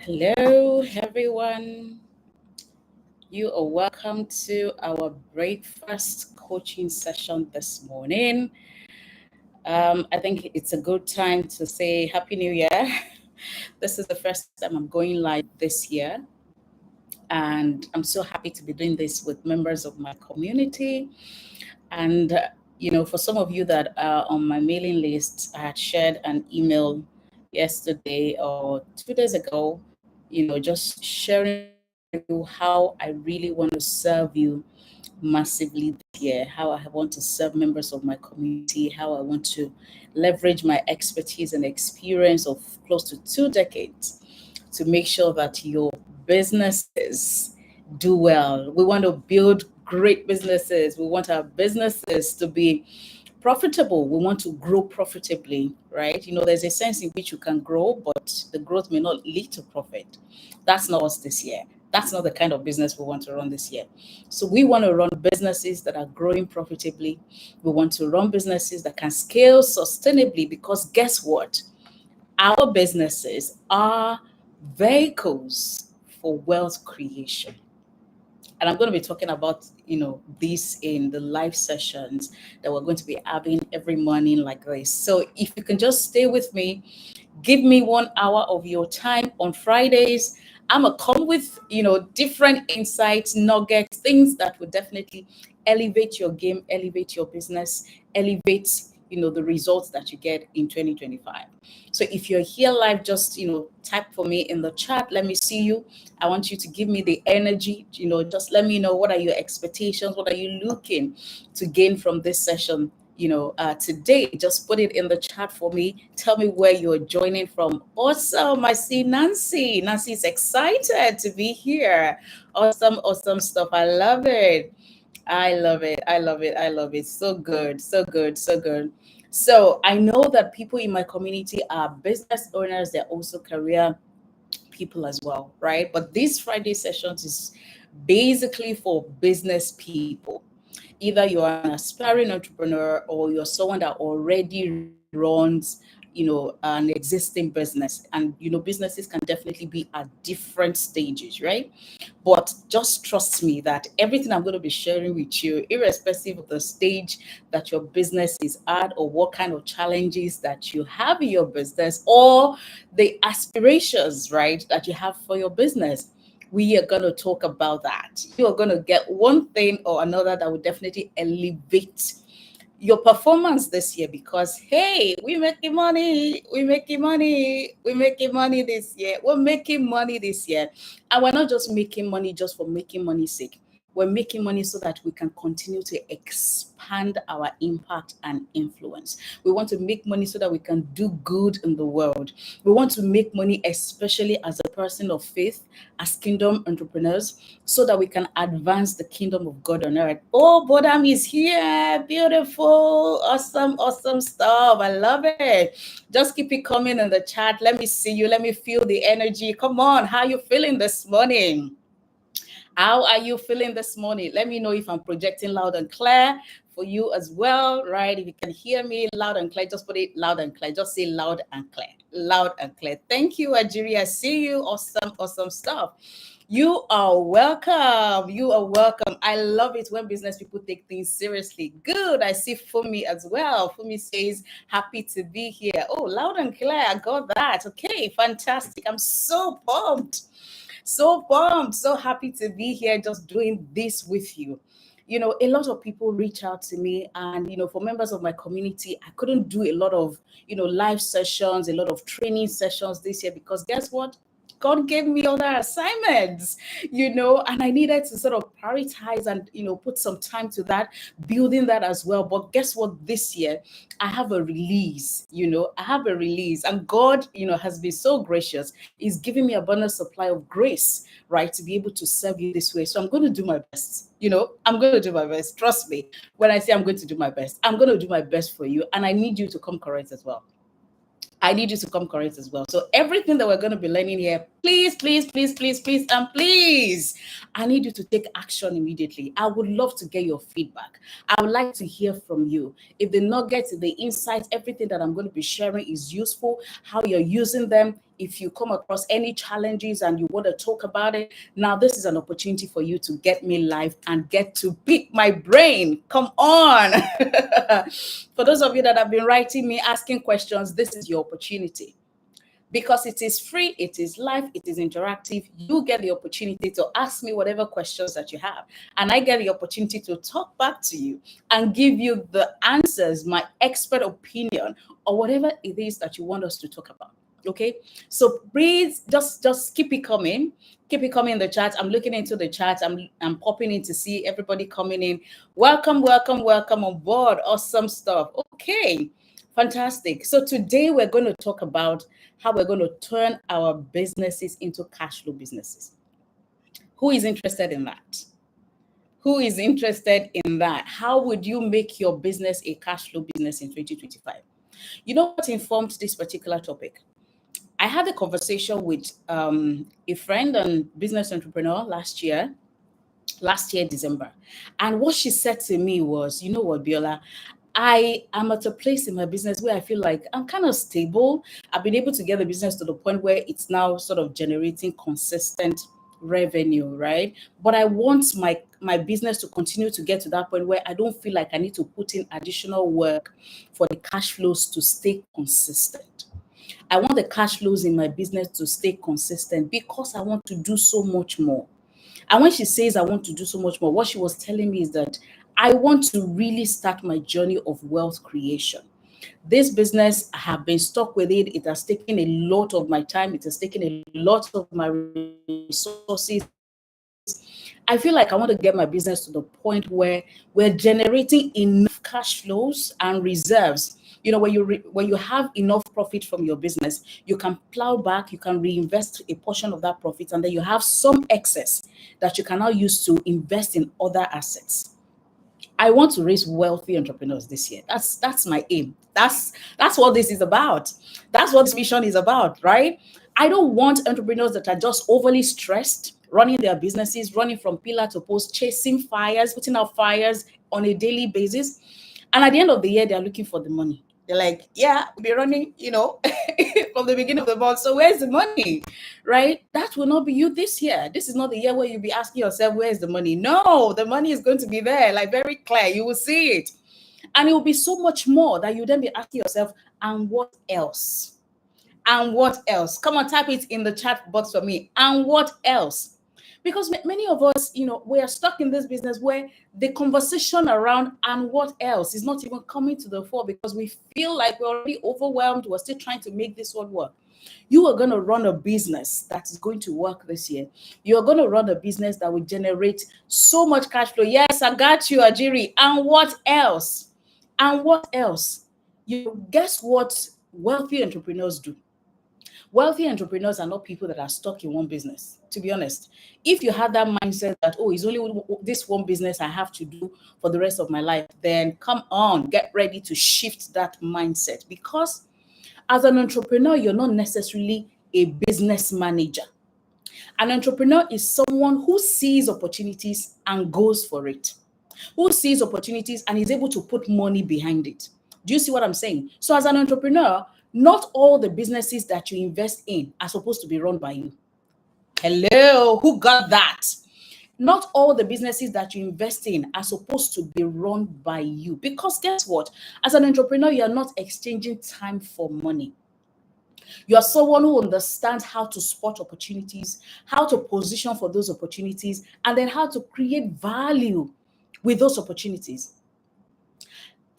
Hello, everyone. You are welcome to our breakfast coaching session this morning. I think it's a good time to say Happy New Year. This is the first time I'm going live this year, and I'm so happy to be doing this with members of my community. And, for some of you that are on my mailing list, I had shared an email yesterday or 2 days ago, just sharing with you how I really want to serve you massively this year, how I want to serve members of my community, how I want to leverage my expertise and experience of close to 2 decades to make sure that your businesses do well. We want to build great businesses. We want our businesses to be profitable. We want to grow profitably, right? There's a sense in which you can grow, but the growth may not lead to profit. That's not us this year. That's not the kind of business we want to run this year. So we want to run businesses that are growing profitably. We want to run businesses that can scale sustainably because guess what? Our businesses are vehicles for wealth creation. And I'm going to be talking about, this in the live sessions that we're going to be having every morning like this. So if you can just stay with me, give me 1 hour of your time on Fridays. I'm going to come with, different insights, nuggets, things that would definitely elevate your game, elevate your business, elevate, the results that you get in 2025. So if you're here live, just, type for me in the chat. Let me see you. I want you to give me the energy, just let me know what are your expectations, what are you looking to gain from this session, today. Just put it in the chat for me. Tell me where you're joining from. Awesome. I see Nancy. Nancy's excited to be here. Awesome stuff. I love it. I love it. I love it. I love it. So good. So good. So good. So I know that people in my community are business owners. They're also career people as well, right? But these Friday sessions is basically for business people. Either you're an aspiring entrepreneur or you're someone that already runs, an existing business. And, businesses can definitely be at different stages, right? But just trust me that everything I'm going to be sharing with you, irrespective of the stage that your business is at or what kind of challenges that you have in your business or the aspirations, right, that you have for your business, we are going to talk about that. You are going to get one thing or another that will definitely elevate your performance this year because hey, we're making money this year. We're making money this year. And we're not just making money just for making money's sake. We're making money so that we can continue to expand our impact and influence. We want to make money so that we can do good in the world. We want to make money, especially as a person of faith, as kingdom entrepreneurs, so that we can advance the kingdom of God on earth. Oh, Bodam is here. Beautiful. Awesome stuff. I love it. Just keep it coming in the chat. Let me see you. Let me feel the energy. Come on. How are you feeling this morning? How are you feeling this morning? Let me know if I'm projecting loud and clear for you as well, right? If you can hear me loud and clear, just put it loud and clear. Just say loud and clear. Loud and clear. Thank you, Ajiri. I see you. Awesome stuff. You are welcome. You are welcome. I love it when business people take things seriously. Good. I see Fumi as well. Fumi says, happy to be here. Oh, loud and clear. I got that. Okay, fantastic. I'm so pumped. So pumped, so happy to be here just doing this with you. A lot of people reach out to me, and for members of my community, I couldn't do a lot of live sessions, a lot of training sessions this year because guess what? God gave me other assignments, and I needed to sort of prioritize and, put some time to that, building that as well. But guess what? This year, I have a release, and God, has been so gracious. He's giving me abundant supply of grace, right, to be able to serve you this way. So I'm going to do my best. I'm going to do my best. Trust me. When I say I'm going to do my best, I'm going to do my best for you. And I need you to come correct as well. I need you to come correct as well. So everything that we're going to be learning here, please, and please, I need you to take action immediately. I would love to get your feedback. I would like to hear from you. If the nuggets, the insights, everything that I'm going to be sharing is useful, how you're using them, if you come across any challenges and you want to talk about it, now this is an opportunity for you to get me live and get to pick my brain. Come on. For those of you that have been writing me, asking questions, this is your opportunity. Because it is free, it is live, it is interactive. You get the opportunity to ask me whatever questions that you have. And I get the opportunity to talk back to you and give you the answers, my expert opinion, or whatever it is that you want us to talk about. Okay, so please just keep it coming. Keep it coming in the chat. I'm looking into the chat. I'm popping in to see everybody coming in. Welcome, welcome, welcome on board. Awesome stuff. Okay, fantastic. So today we're going to talk about how we're going to turn our businesses into cash flow businesses. Who is interested in that? Who is interested in that? How would you make your business a cash flow business in 2025? You know what informed this particular topic? I had a conversation with a friend and business entrepreneur last year, December. And what she said to me was, you know what, Biola, I am at a place in my business where I feel like I'm kind of stable. I've been able to get the business to the point where it's now sort of generating consistent revenue, right? But I want my business to continue to get to that point where I don't feel like I need to put in additional work for the cash flows to stay consistent. I want the cash flows in my business to stay consistent because I want to do so much more. And when she says I want to do so much more, what she was telling me is that I want to really start my journey of wealth creation. This business, I have been stuck with it. It has taken a lot of my time. It has taken a lot of my resources. I feel like I want to get my business to the point where we're generating enough cash flows and reserves. You know, when you have enough profit from your business, you can plow back, you can reinvest a portion of that profit, and then you have some excess that you can now use to invest in other assets. I want to raise wealthy entrepreneurs this year. That's my aim. That's what this is about. That's what this mission is about, right? I don't want entrepreneurs that are just overly stressed, running their businesses, running from pillar to post, chasing fires, putting out fires on a daily basis. And at the end of the year, they're looking for the money. They're like, yeah, we'll be running, from the beginning of the month. So where's the money? Right? That will not be you this year. This is not the year where you'll be asking yourself, where's the money? No, the money is going to be there, like very clear. You will see it. And it will be so much more that you then be asking yourself, and what else? And what else? Come on, type it in the chat box for me. And what else? Because many of us, we are stuck in this business where the conversation around and what else is not even coming to the fore because we feel like we're already overwhelmed. We're still trying to make this one work. You are going to run a business that is going to work this year. You are going to run a business that will generate so much cash flow. Yes, I got you, Ajiri. And what else? And what else? Guess what wealthy entrepreneurs do? Wealthy entrepreneurs are not people that are stuck in one business, to be honest. If you have that mindset that, oh, it's only this one business I have to do for the rest of my life, then come on, get ready to shift that mindset. Because as an entrepreneur, you're not necessarily a business manager. An entrepreneur is someone who sees opportunities and goes for it, who sees opportunities and is able to put money behind it. Do you see what I'm saying? So as an entrepreneur, not all the businesses that you invest in are supposed to be run by you. Hello, who got that? Not all the businesses that you invest in are supposed to be run by you. Because guess what? As an entrepreneur, you're not exchanging time for money. You are someone who understands how to spot opportunities, how to position for those opportunities, and then how to create value with those opportunities.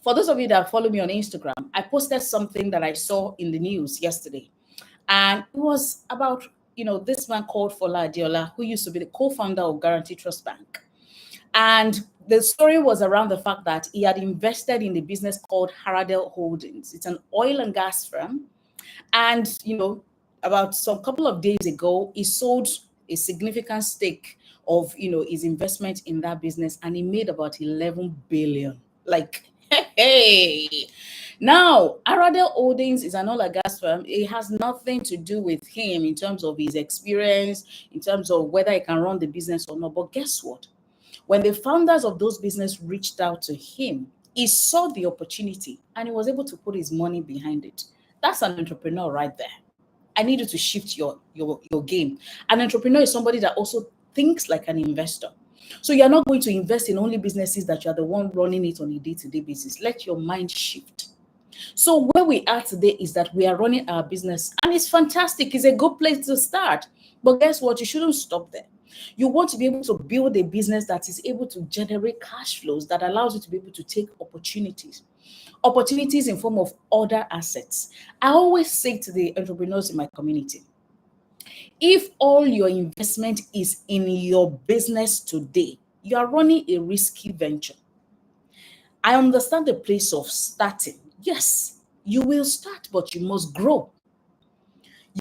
For those of you that follow me on Instagram, I posted something that I saw in the news yesterday. And it was about, this man called Fola Adiola, who used to be the co-founder of Guarantee Trust Bank. And the story was around the fact that he had invested in a business called Haradel Holdings. It's an oil and gas firm. And, about some couple of days ago, he sold a significant stake of, his investment in that business, and he made about 11 billion. Like, hey. Now, Aradel Holdings is an oil and gas firm. It has nothing to do with him in terms of his experience, in terms of whether he can run the business or not. But guess what? When the founders of those businesses reached out to him, he saw the opportunity and he was able to put his money behind it. That's an entrepreneur right there. I need you to shift your game. An entrepreneur is somebody that also thinks like an investor. So you're not going to invest in only businesses that you're the one running it on a day-to-day basis. Let your mind shift. So where we are today is that we are running our business, and it's fantastic. It's a good place to start. But guess what? You shouldn't stop there. You want to be able to build a business that is able to generate cash flows that allows you to be able to take opportunities in form of other assets. I always say to the entrepreneurs in my community, if all your investment is in your business today, you are running a risky venture. I understand the place of starting. Yes, you will start, but you must grow.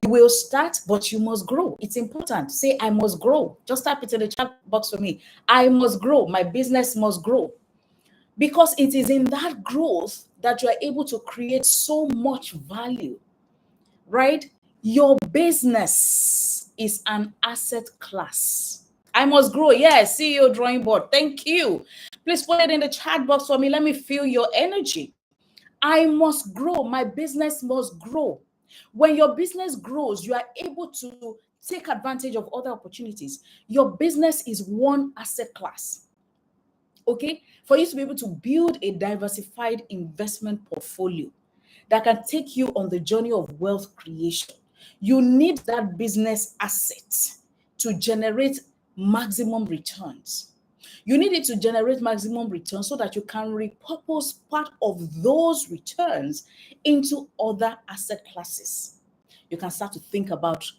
You will start, but you must grow. It's important. Say, I must grow. Just type it in the chat box for me. I must grow. My business must grow. Because it is in that growth that you are able to create so much value, right? Your business is an asset class. I must grow. Yes, CEO drawing board. Thank you. Please put it in the chat box for me. Let me feel your energy. I must grow. My business must grow. When your business grows, you are able to take advantage of other opportunities. Your business is one asset class. Okay? For you to be able to build a diversified investment portfolio that can take you on the journey of wealth creation, you need that business asset to generate maximum returns. You need it to generate maximum returns so that you can repurpose part of those returns into other asset classes. You can start to think about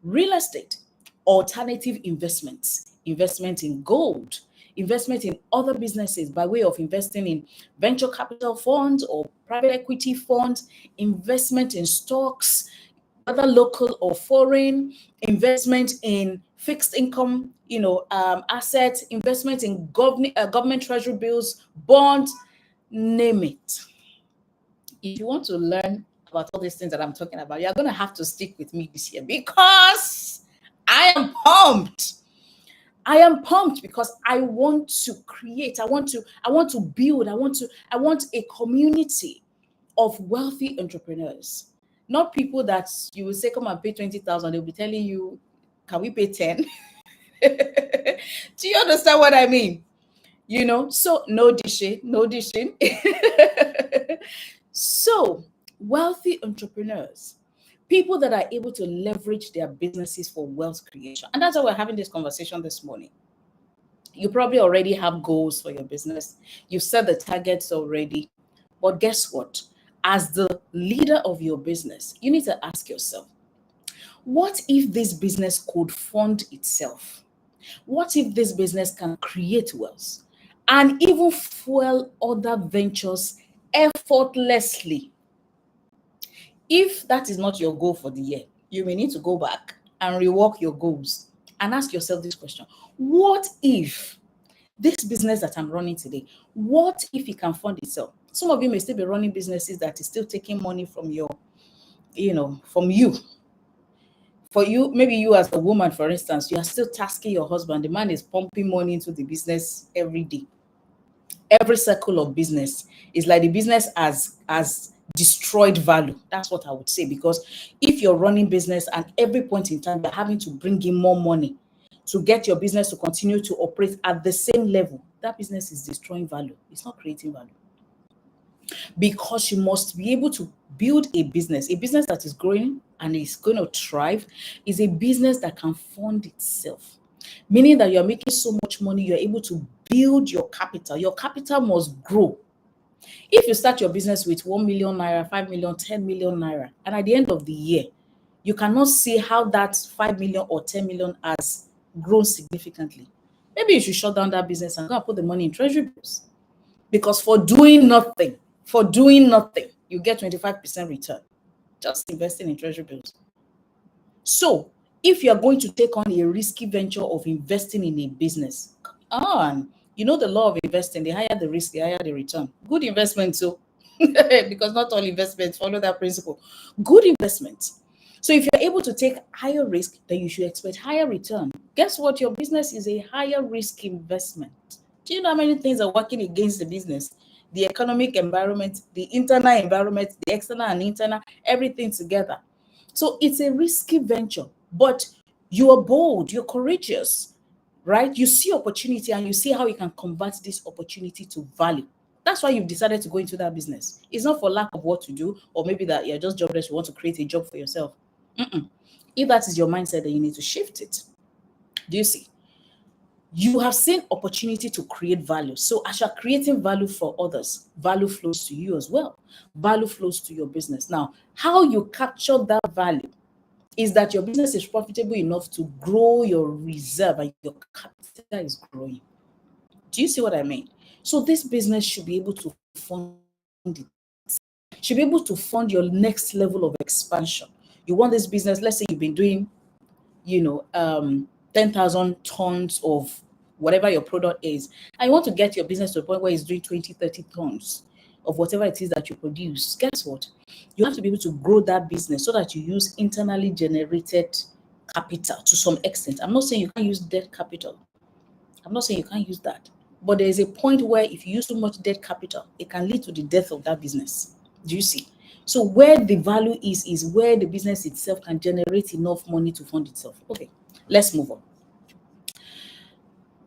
real estate, alternative investments, investment in gold, investment in other businesses by way of investing in venture capital funds or private equity funds, investment in stocks, whether local or foreign, investment in fixed income, assets, investment in government treasury bills, bonds, name it. If you want to learn about all these things that I'm talking about, you're going to have to stick with me this year because I am pumped. I am pumped because I want to create, I want to build, I want a community of wealthy entrepreneurs. Not people that you will say, come and pay 20,000. They'll be telling you, can we pay 10? Do you understand what I mean? So no dishing, no dishing. So wealthy entrepreneurs, people that are able to leverage their businesses for wealth creation. And that's why we're having this conversation this morning. You probably already have goals for your business. You've set the targets already. But guess what? As the leader of your business, you need to ask yourself, what if this business could fund itself? What if this business can create wealth and even fuel other ventures effortlessly? If that is not your goal for the year, you may need to go back and rework your goals and ask yourself this question. What if this business that I'm running today, what if it can fund itself? Some of you may still be running businesses that is still taking money from from you. For you, maybe you as a woman, for instance, you are still tasking your husband. The man is pumping money into the business every day. Every circle of business is like the business as destroyed value. That's what I would say. Because if you're running business and every point in time you're having to bring in more money to get your business to continue to operate at the same level, that business is destroying value. It's not creating value. Because you must be able to build a business that is growing and is going to thrive, is a business that can fund itself. Meaning that you're making so much money, you're able to build your capital. Your capital must grow. If you start your business with 1 million naira, 5 million, 10 million naira, and at the end of the year, you cannot see how that 5 million or 10 million has grown significantly, maybe you should shut down that business and go and put the money in treasury bills. Because for doing nothing, you get 25% return. Just investing in treasury bills. So if you're going to take on a risky venture of investing in a business, come on. You know the law of investing, the higher the risk, the higher the return. Good investment, so because not all investments follow that principle. Good investment. So if you're able to take higher risk, then you should expect higher return. Guess what? Your business is a higher risk investment. Do you know how many things are working against the business? The economic environment, the internal environment, the external and internal, everything together. So it's a risky venture, but you are bold, you're courageous, right? You see opportunity and you see how you can convert this opportunity to value. That's why you've decided to go into that business. It's not for lack of what to do, or maybe that you're just jobless, you want to create a job for yourself. Mm-mm. If that is your mindset, then you need to shift it. Do you see? You have seen opportunity to create value. So as you're creating value for others, value flows to you as well. Value flows to your business. Now, how you capture that value is that your business is profitable enough to grow your reserve and your capital is growing. Do you see what I mean? So this business should be able to fund it, should be able to fund your next level of expansion. You want this business, let's say you've been doing, 10,000 tons of whatever your product is, and you want to get your business to a point where it's doing 20, 30 tons of whatever it is that you produce. Guess what? You have to be able to grow that business so that you use internally generated capital to some extent. I'm not saying you can't use debt capital. I'm not saying you can't use that. But there is a point where if you use too much debt capital, it can lead to the death of that business. Do you see? So where the value is where the business itself can generate enough money to fund itself. Okay, let's move on.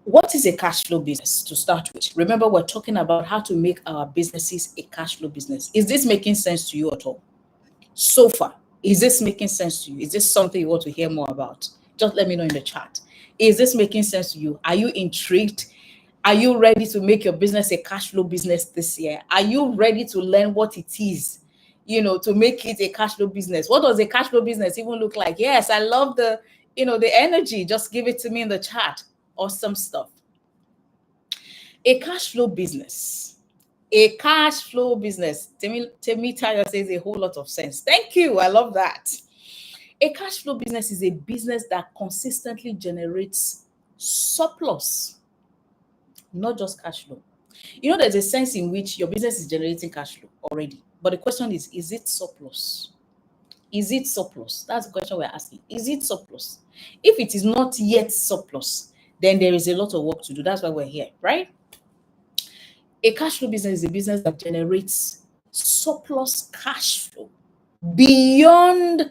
What is a cash flow business to start with? Remember, we're talking about how to make our businesses a cash flow business. Is this making sense to you at all? So far, is this making sense to you? Is this something you want to hear more about? Just let me know in the chat. Is this making sense to you? Are you intrigued? Are you ready to make your business a cash flow business this year? Are you ready to learn what it is, to make it a cash flow business? What does a cash flow business even look like? Yes, I love the energy. Just give it to me in the chat. Awesome stuff. A cash flow business. A cash flow business. Temi Tayo says a whole lot of sense. Thank you. I love that. A cash flow business is a business that consistently generates surplus, not just cash flow. There's a sense in which your business is generating cash flow already. But the question is it surplus? Is it surplus? That's the question we're asking. Is it surplus? If it is not yet surplus, then there is a lot of work to do. That's why we're here, right? A cash flow business is a business that generates surplus cash flow beyond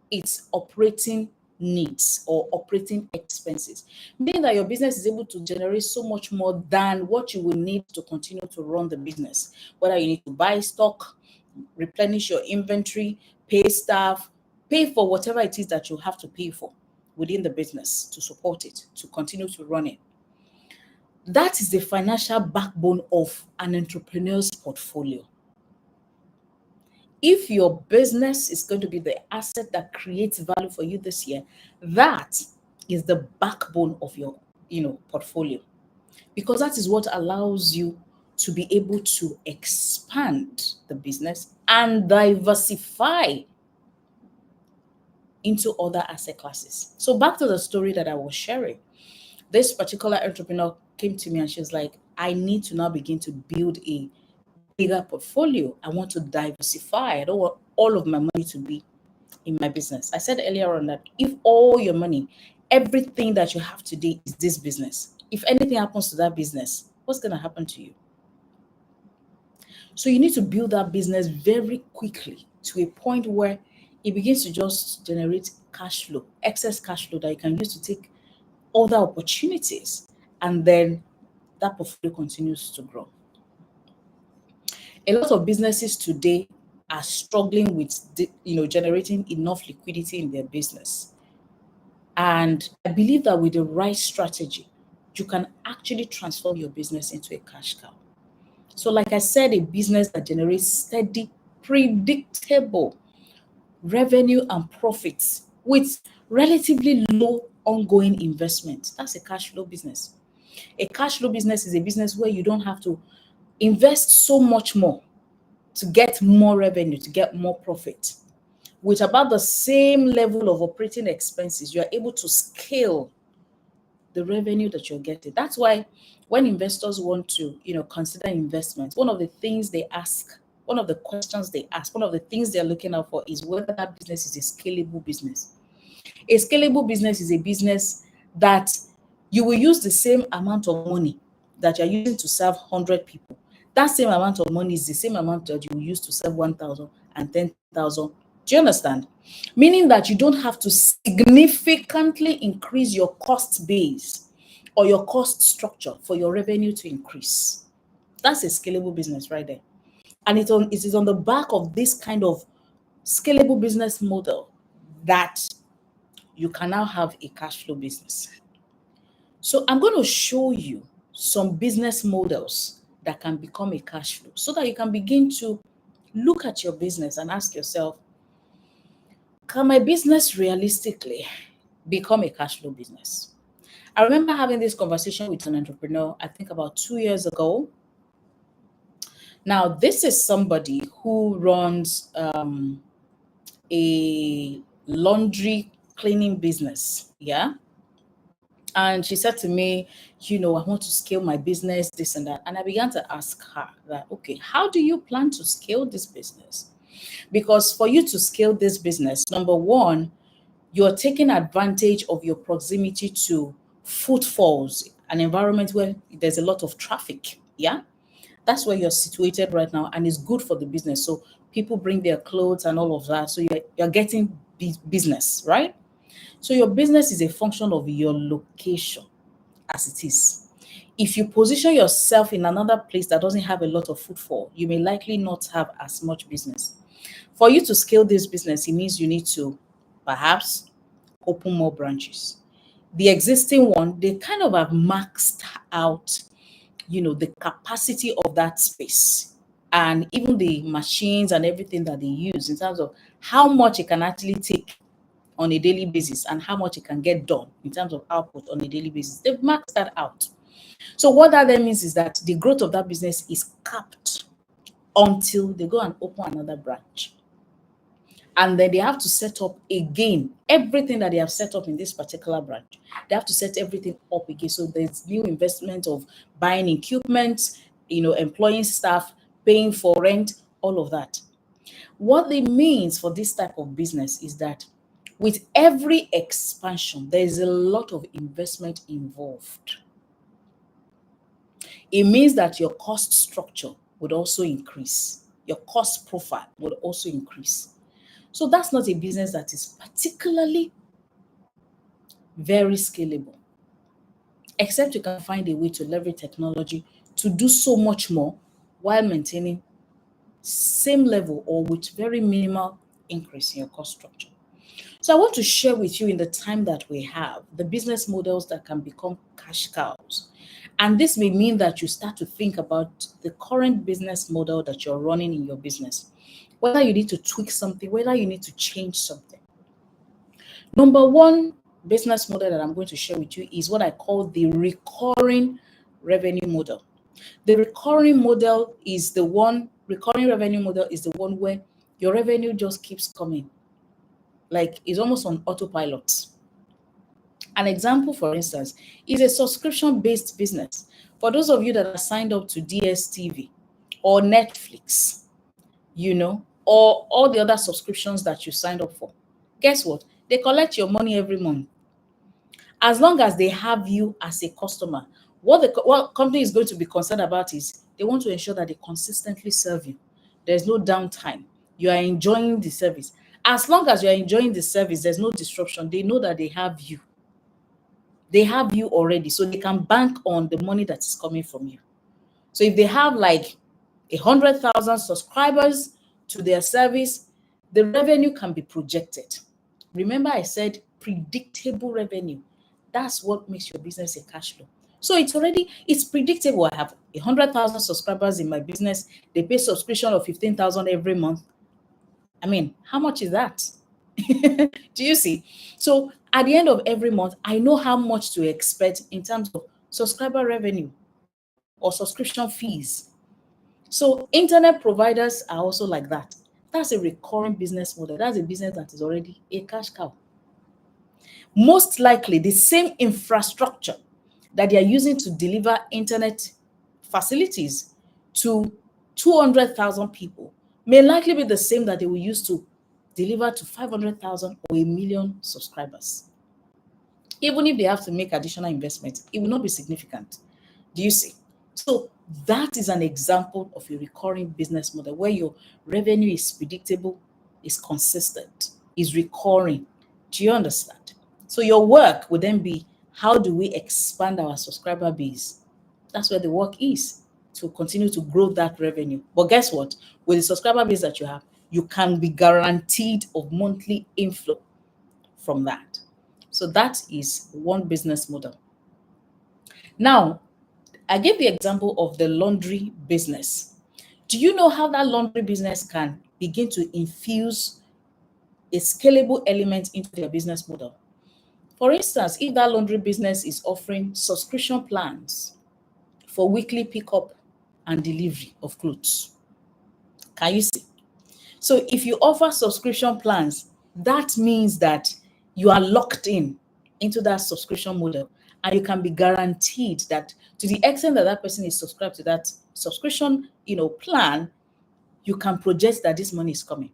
its operating needs or operating expenses, meaning that your business is able to generate so much more than what you will need to continue to run the business, whether you need to buy stock, replenish your inventory, pay staff, pay for whatever it is that you have to pay for within the business to support it, to continue to run it. That is the financial backbone of an entrepreneur's portfolio. If your business is going to be the asset that creates value for you this year, that is the backbone of your portfolio, because that is what allows you to be able to expand the business and diversify into other asset classes. So back to the story that I was sharing. This particular entrepreneur came to me and she was like, I need to now begin to build a bigger portfolio. I want to diversify. I don't want all of my money to be in my business. I said earlier on that if all your money, everything that you have today is this business, if anything happens to that business, what's going to happen to you? So you need to build that business very quickly to a point where it begins to just generate cash flow, excess cash flow that you can use to take other opportunities, and then that portfolio continues to grow. A lot of businesses today are struggling with generating enough liquidity in their business. And I believe that with the right strategy, you can actually transform your business into a cash cow. So like I said, a business that generates steady, predictable revenue and profits with relatively low ongoing investment. That's a cash flow business. A cash flow business is a business where you don't have to invest so much more to get more revenue, to get more profit. With about the same level of operating expenses, you are able to scale the revenue that you're getting. That's why when investors want to, consider investments, one of the things they ask, one of the questions they ask, one of the things they're looking out for is whether that business is a scalable business. A scalable business is a business that you will use the same amount of money that you're using to serve 100 people. That same amount of money is the same amount that you will use to serve 1,000 and 10,000 Do you understand? Meaning that you don't have to significantly increase your cost base or your cost structure for your revenue to increase. That's a scalable business right there. And it is on the back of this kind of scalable business model that you can now have a cash flow business. So I'm going to show you some business models that can become a cash flow so that you can begin to look at your business and ask yourself, can my business realistically become a cash flow business? I remember having this conversation with an entrepreneur, I think about 2 years ago. Now, this is somebody who runs a laundry cleaning business. Yeah. And she said to me, I want to scale my business, this and that. And I began to ask her that, okay, how do you plan to scale this business? Because for you to scale this business, number one, you're taking advantage of your proximity to footfalls, an environment where there's a lot of traffic. Yeah. That's where you're situated right now, and it's good for the business. So people bring their clothes and all of that. So you're getting business, right? So your business is a function of your location as it is. If you position yourself in another place that doesn't have a lot of footfall, you may likely not have as much business. For you to scale this business, it means you need to perhaps open more branches. The existing one, they kind of have maxed out, the capacity of that space and even the machines and everything that they use in terms of how much it can actually take on a daily basis and how much it can get done in terms of output on a daily basis. They've maxed that out. So what that then means is that the growth of that business is capped until they go and open another branch. And then they have to set up again everything that they have set up in this particular branch. They have to set everything up again. So there's new investment of buying equipment, employing staff, paying for rent, all of that. What it means for this type of business is that with every expansion, there is a lot of investment involved. It means that your cost structure would also increase. Your cost profile would also increase. So that's not a business that is particularly very scalable, except you can find a way to leverage technology to do so much more while maintaining same level or with very minimal increase in your cost structure. So I want to share with you in the time that we have the business models that can become cash cows. And this may mean that you start to think about the current business model that you're running in your business, whether you need to tweak something, whether you need to change something. Number one business model that I'm going to share with you is what I call the recurring revenue model. The recurring revenue model is the one where your revenue just keeps coming. Like it's almost on autopilot. An example, for instance, is a subscription-based business. For those of you that are signed up to DSTV or Netflix, or all the other subscriptions that you signed up for, guess what? They collect your money every month. As long as they have you as a customer, what company is going to be concerned about is they want to ensure that they consistently serve you. There's no downtime. You are enjoying the service. As long as you are enjoying the service, there's no disruption. They know that they have you. They have you already, so they can bank on the money that is coming from you. So if they have like 100,000 subscribers to their service, the revenue can be projected. Remember, I said predictable revenue. That's what makes your business a cash flow. So it's predictable. I have 100,000 subscribers in my business. They pay subscription of 15,000 every month. I mean, how much is that? Do you see? So at the end of every month, I know how much to expect in terms of subscriber revenue or subscription fees. So internet providers are also like that. That's a recurring business model. That's a business that is already a cash cow. Most likely, the same infrastructure that they are using to deliver internet facilities to 200,000 people may likely be the same that they will use to deliver to 500,000 or 1,000,000 subscribers. Even if they have to make additional investments, it will not be significant. Do you see? So that is an example of a recurring business model where your revenue is predictable, is consistent, is recurring. Do you understand? So your work would then be, how do we expand our subscriber base? That's where the work is, to continue to grow that revenue. But guess what? With the subscriber base that you have, you can be guaranteed of monthly inflow from that. So that is one business model. Now, I gave the example of the laundry business. Do you know how that laundry business can begin to infuse a scalable element into their business model? For instance, if that laundry business is offering subscription plans for weekly pickup and delivery of clothes, can you see? So if you offer subscription plans, that means that you are locked in into that subscription model, and you can be guaranteed that to the extent that that person is subscribed to that subscription, plan, you can project that this money is coming.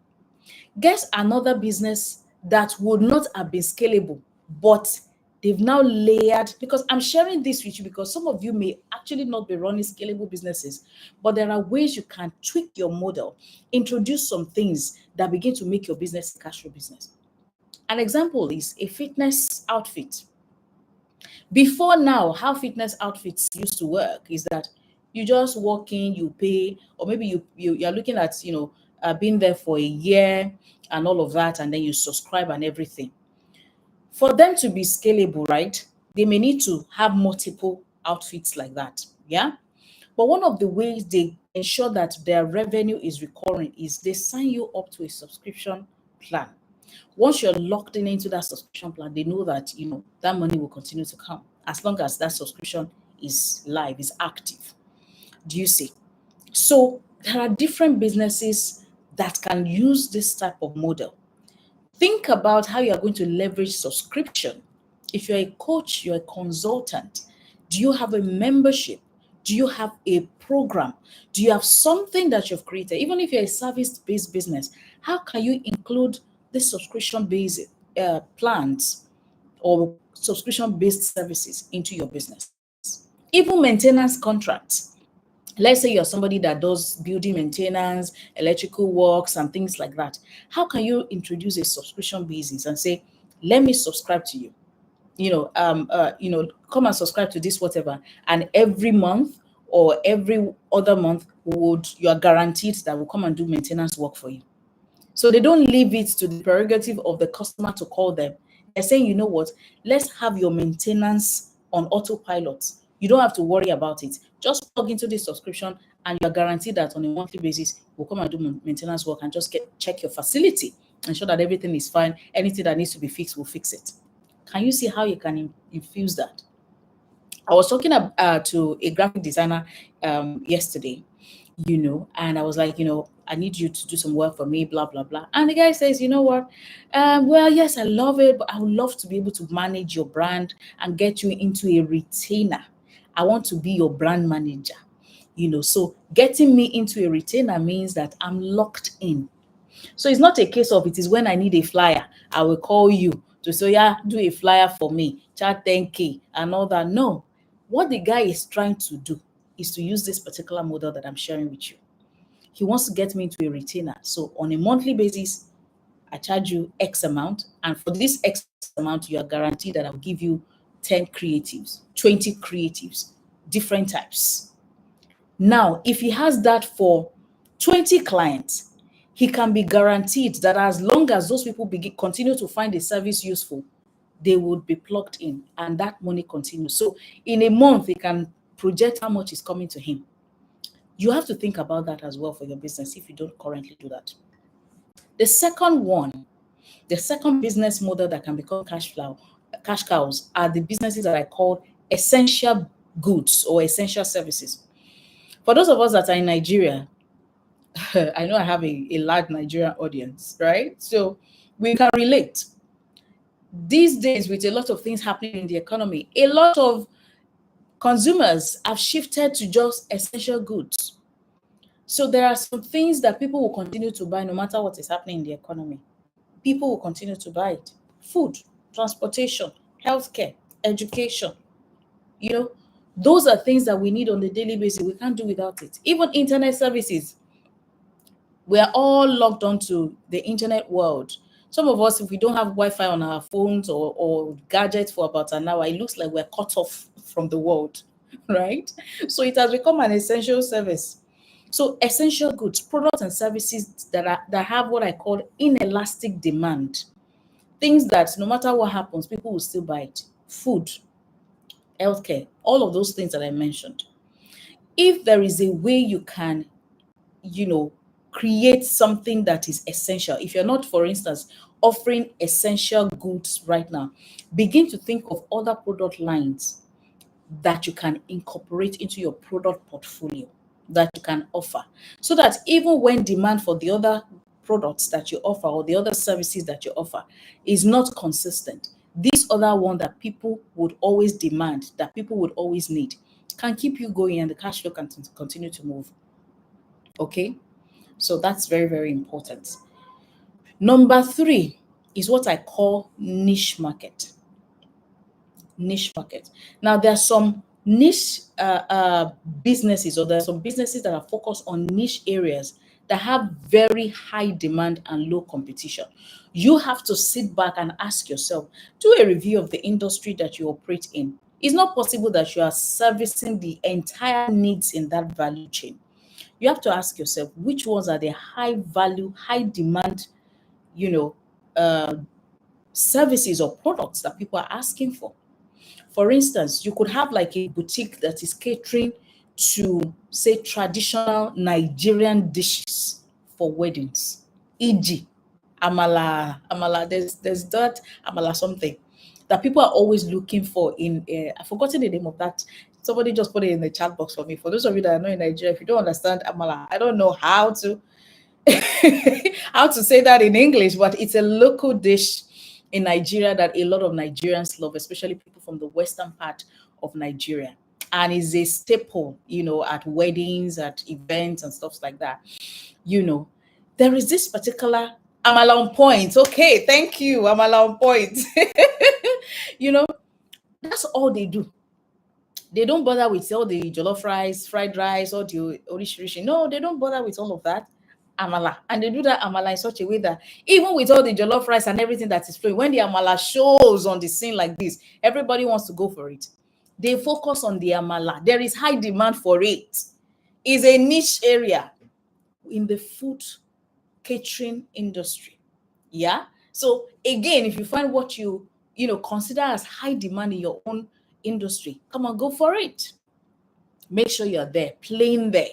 Guess another business that would not have been scalable, but they've now layered, because I'm sharing this with you because some of you may actually not be running scalable businesses, but there are ways you can tweak your model, introduce some things that begin to make your business a cash flow business. An example is a fitness outfit. Before now, how fitness outfits used to work is that you just walk in, you pay, or maybe you're looking at being there for a year and all of that, and then you subscribe and everything. For them to be scalable, right, they may need to have multiple outfits like that. Yeah. But one of the ways they ensure that their revenue is recurring is they sign you up to a subscription plan. Once you're locked in into that subscription plan, they know that that money will continue to come as long as that subscription is live, is active. Do you see? So there are different businesses that can use this type of model. Think about how you are going to leverage subscription. If you're a coach, you're a consultant, do you have a membership? Do you have a program? Do you have something that you've created? Even if you're a service-based business, how can you include the subscription-based plans or subscription-based services into your business? Even maintenance contracts. Let's say you're somebody that does building maintenance, electrical works, and things like that. How can you introduce a subscription basis and say, let me subscribe to you? Come and subscribe to this, whatever. And every month or every other month, you are guaranteed that we'll come and do maintenance work for you. So they don't leave it to the prerogative of the customer to call them. They're saying, you know what, let's have your maintenance on autopilot. You don't have to worry about it. Just plug into this subscription and you're guaranteed that on a monthly basis, we'll come and do maintenance work and just check your facility, ensure that everything is fine. Anything that needs to be fixed, we'll fix it. Can you see how you can infuse that? I was talking to a graphic designer yesterday, and I was like, I need you to do some work for me, blah, blah, blah. And the guy says, you know what? Well, yes, I love it, but I would love to be able to manage your brand and get you into a retainer. I want to be your brand manager, so getting me into a retainer means that I'm locked in. So it's not a case of it is when I need a flyer, I will call you to say, yeah, do a flyer for me, charge 10K and all that. No, what the guy is trying to do is to use this particular model that I'm sharing with you. He wants to get me into a retainer. So on a monthly basis, I charge you X amount. And for this X amount, you are guaranteed that I'll give you 10 creatives, 20 creatives, different types. Now, if he has that for 20 clients, he can be guaranteed that as long as those people continue to find the service useful, they would be plugged in and that money continues. So in a month, he can project how much is coming to him. You have to think about that as well for your business if you don't currently do that. The second business model that can become cash cows are the businesses that I call essential goods or essential services. For those of us that are in Nigeria, I know I have a large Nigerian audience, right? So we can relate. These days, with a lot of things happening in the economy, a lot of consumers have shifted to just essential goods. So there are some things that people will continue to buy no matter what is happening in the economy. People will continue to buy it. Food, transportation, healthcare, education. Those are things that we need on a daily basis. We can't do without it. Even internet services. We are all logged onto the internet world. Some of us, if we don't have Wi-Fi on our phones or gadgets for about an hour, it looks like we're cut off from the world, right? So it has become an essential service. So essential goods, products and services that have what I call inelastic demand. Things that no matter what happens, people will still buy it. Food, healthcare, all of those things that I mentioned. If there is a way you can, you know, create something that is essential, if you're not, for instance, offering essential goods right now, begin to think of other product lines that you can incorporate into your product portfolio that you can offer, so that even when demand for the other products that you offer or the other services that you offer is not consistent, this other one that people would always demand, that people would always need, can keep you going and the cash flow can continue to move. Okay, so that's very, very important. Number three is what I call niche market. Niche market. Now, there are some niche businesses, or there are some businesses that are focused on niche areas that have very high demand and low competition. You have to sit back and ask yourself, do a review of the industry that you operate in. It's not possible that you are servicing the entire needs in that value chain. You have to ask yourself, which ones are the high value, high demand, you know, uh, services or products that people are asking for. For instance, you could have like a boutique that is catering to, say, traditional Nigerian dishes for weddings, e.g., amala. There's that amala something that people are always looking for. I've forgotten the name of that. Somebody just put it in the chat box for me. For those of you that are not in Nigeria, if you don't understand amala, I don't know how to how to say that in English, but it's a local dish in Nigeria that a lot of Nigerians love, especially people from the western part of Nigeria. And is a staple, at weddings, at events and stuff like that. There is this particular amala on point. Okay, thank you, amala on point. you know, that's all they do. They don't bother with all the jollof rice, fried rice, or the orishirishi. No, they don't bother with all of that. Amala. And they do that amala in such a way that even with all the jollof rice and everything that is flowing, when the amala shows on the scene like this, everybody wants to go for it. They focus on the amala. There is high demand for it. It's a niche area in the food catering industry. Yeah. So again, if you find what you consider as high demand in your own industry, come on, go for it. Make sure you're there, playing there.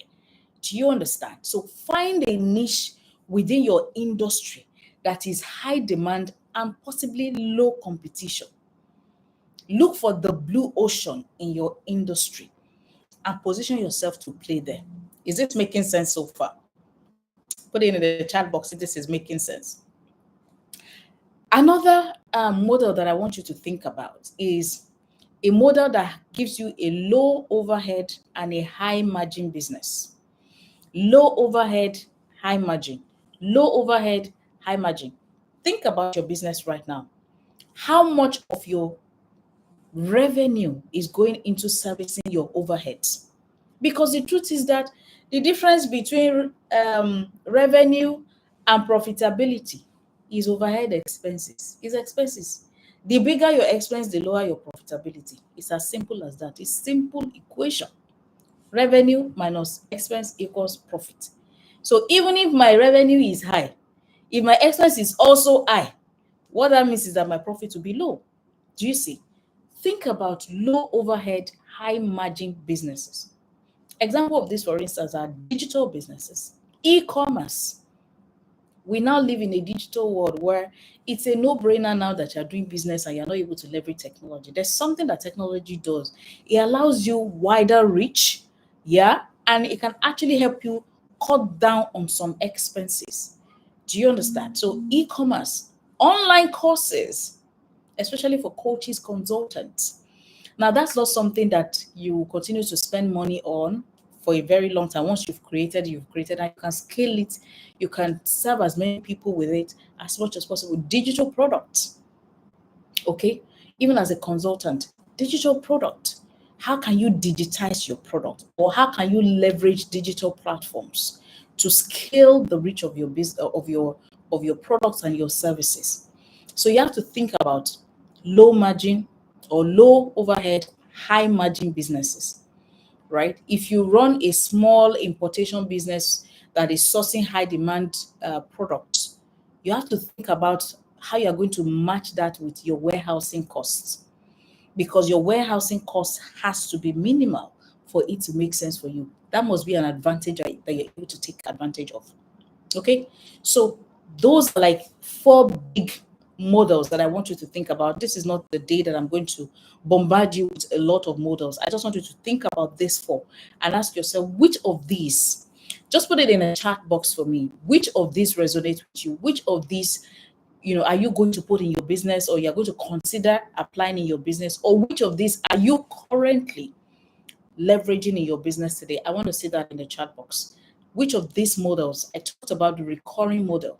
Do you understand? So find a niche within your industry that is high demand and possibly low competition. Look for the blue ocean in your industry and position yourself to play there. Is it making sense so far? Put it in the chat box if this is making sense. Another model that I want you to think about is a model that gives you a low overhead and a high margin business. Low overhead, high margin. Low overhead, high margin. Think about your business right now. How much of your revenue is going into servicing your overheads? Because the truth is that the difference between revenue and profitability is overhead expenses. Is expenses. The bigger your expense, the lower your profitability. It's as simple as that. It's simple equation. Revenue minus expense equals profit. So even if my revenue is high, if my expense is also high, what that means is that my profit will be low. Do you see? Think about low overhead, high margin businesses. Example of this, for instance, are digital businesses, e-commerce. We now live in a digital world where it's a no-brainer now that you're doing business and you're not able to leverage technology. There's something that technology does. It allows you wider reach, yeah, and it can actually help you cut down on some expenses. Do you understand? So e-commerce, online courses, especially for coaches, consultants. Now, that's not something that you continue to spend money on for a very long time. Once you've created, and you can scale it. You can serve as many people with it as much as possible. Digital products, okay? Even as a consultant, digital product. How can you digitize your product? Or how can you leverage digital platforms to scale the reach of your business, of your products and your services. So you have to think about low margin or low overhead, high margin businesses, right? If you run a small importation business that is sourcing high demand products, you have to think about how you're going to match that with your warehousing costs, because your warehousing cost has to be minimal for it to make sense for you. That must be an advantage that you're able to take advantage of. Okay, so those are like four big models that I want you to think about. This is not the day that I'm going to bombard you with a lot of models. I just want you to think about this four and ask yourself, which of these, just put it in a chat box for me, which of these resonates with you? Which of these, are you going to put in your business, or you're going to consider applying in your business? Or which of these are you currently leveraging in your business today? I want to see that in the chat box. Which of these models? I talked about the recurring model,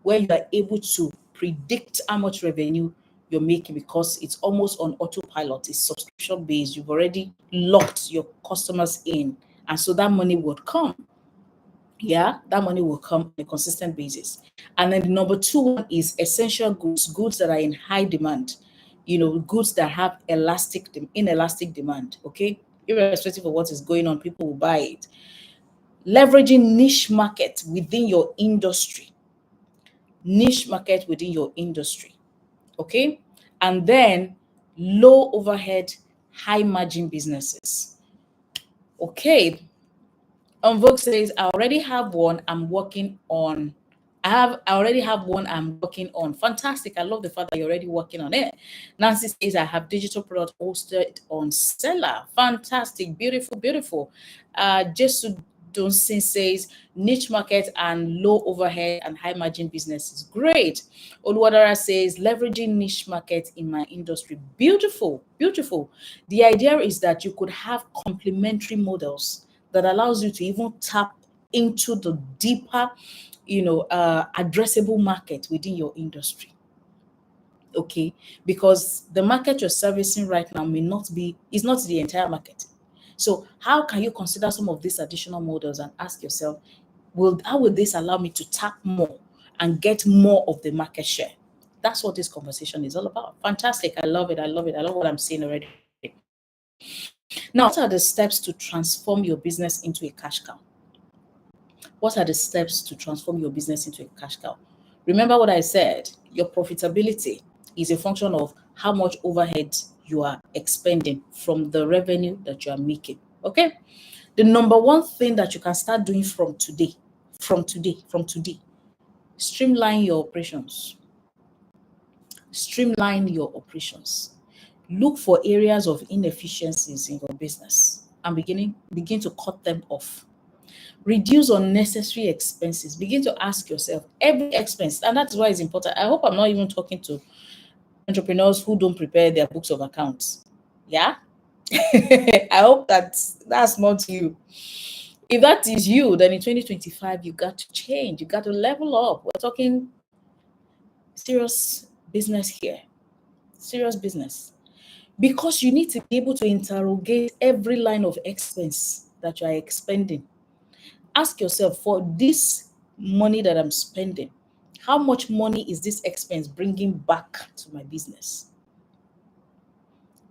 where you are able to predict how much revenue you're making because it's almost on autopilot. It's subscription based. You've already locked your customers in, and so that money would come. Yeah, that money will come on a consistent basis. And then the number two one is essential goods, goods that are in high demand, goods that have inelastic demand. Okay, irrespective of what is going on, people will buy it. Leveraging niche market within your industry. Okay, and then low overhead, high margin businesses. Okay, Vogue says, I already have one I'm working on. I already have one I'm working on. Fantastic. I love the fact that you're already working on it. Nancy says, I have digital product hosted on Seller. Fantastic. Beautiful, beautiful. Jesu Donson says, niche market and low overhead and high margin business is great. Oluwadara says, leveraging niche market in my industry. Beautiful, beautiful. The idea is that you could have complementary models that allows you to even tap into the deeper, addressable market within your industry. Okay, because the market you're servicing right now is not the entire market. So how can you consider some of these additional models and ask yourself, how will this allow me to tap more and get more of the market share? That's what this conversation is all about. Fantastic. I love it. I love it. I love what I'm seeing already. Now, what are the steps to transform your business into a cash cow? What are the steps to transform your business into a cash cow? Remember what I said, your profitability is a function of how much overhead you are expending from the revenue that you are making. Okay? The number one thing that you can start doing from today, streamline your operations. Streamline your operations. Look for areas of inefficiencies in your business and begin to cut them off. Reduce unnecessary expenses. Begin to ask yourself every expense, and that's why it's important. I hope I'm not even talking to entrepreneurs who don't prepare their books of accounts. Yeah, I hope that's not you. If that is you, then in 2025 you got to change. You got to level up. We're talking serious business here. Serious business. Because you need to be able to interrogate every line of expense that you are expending. Ask yourself, for this money that I'm spending, how much money is this expense bringing back to my business?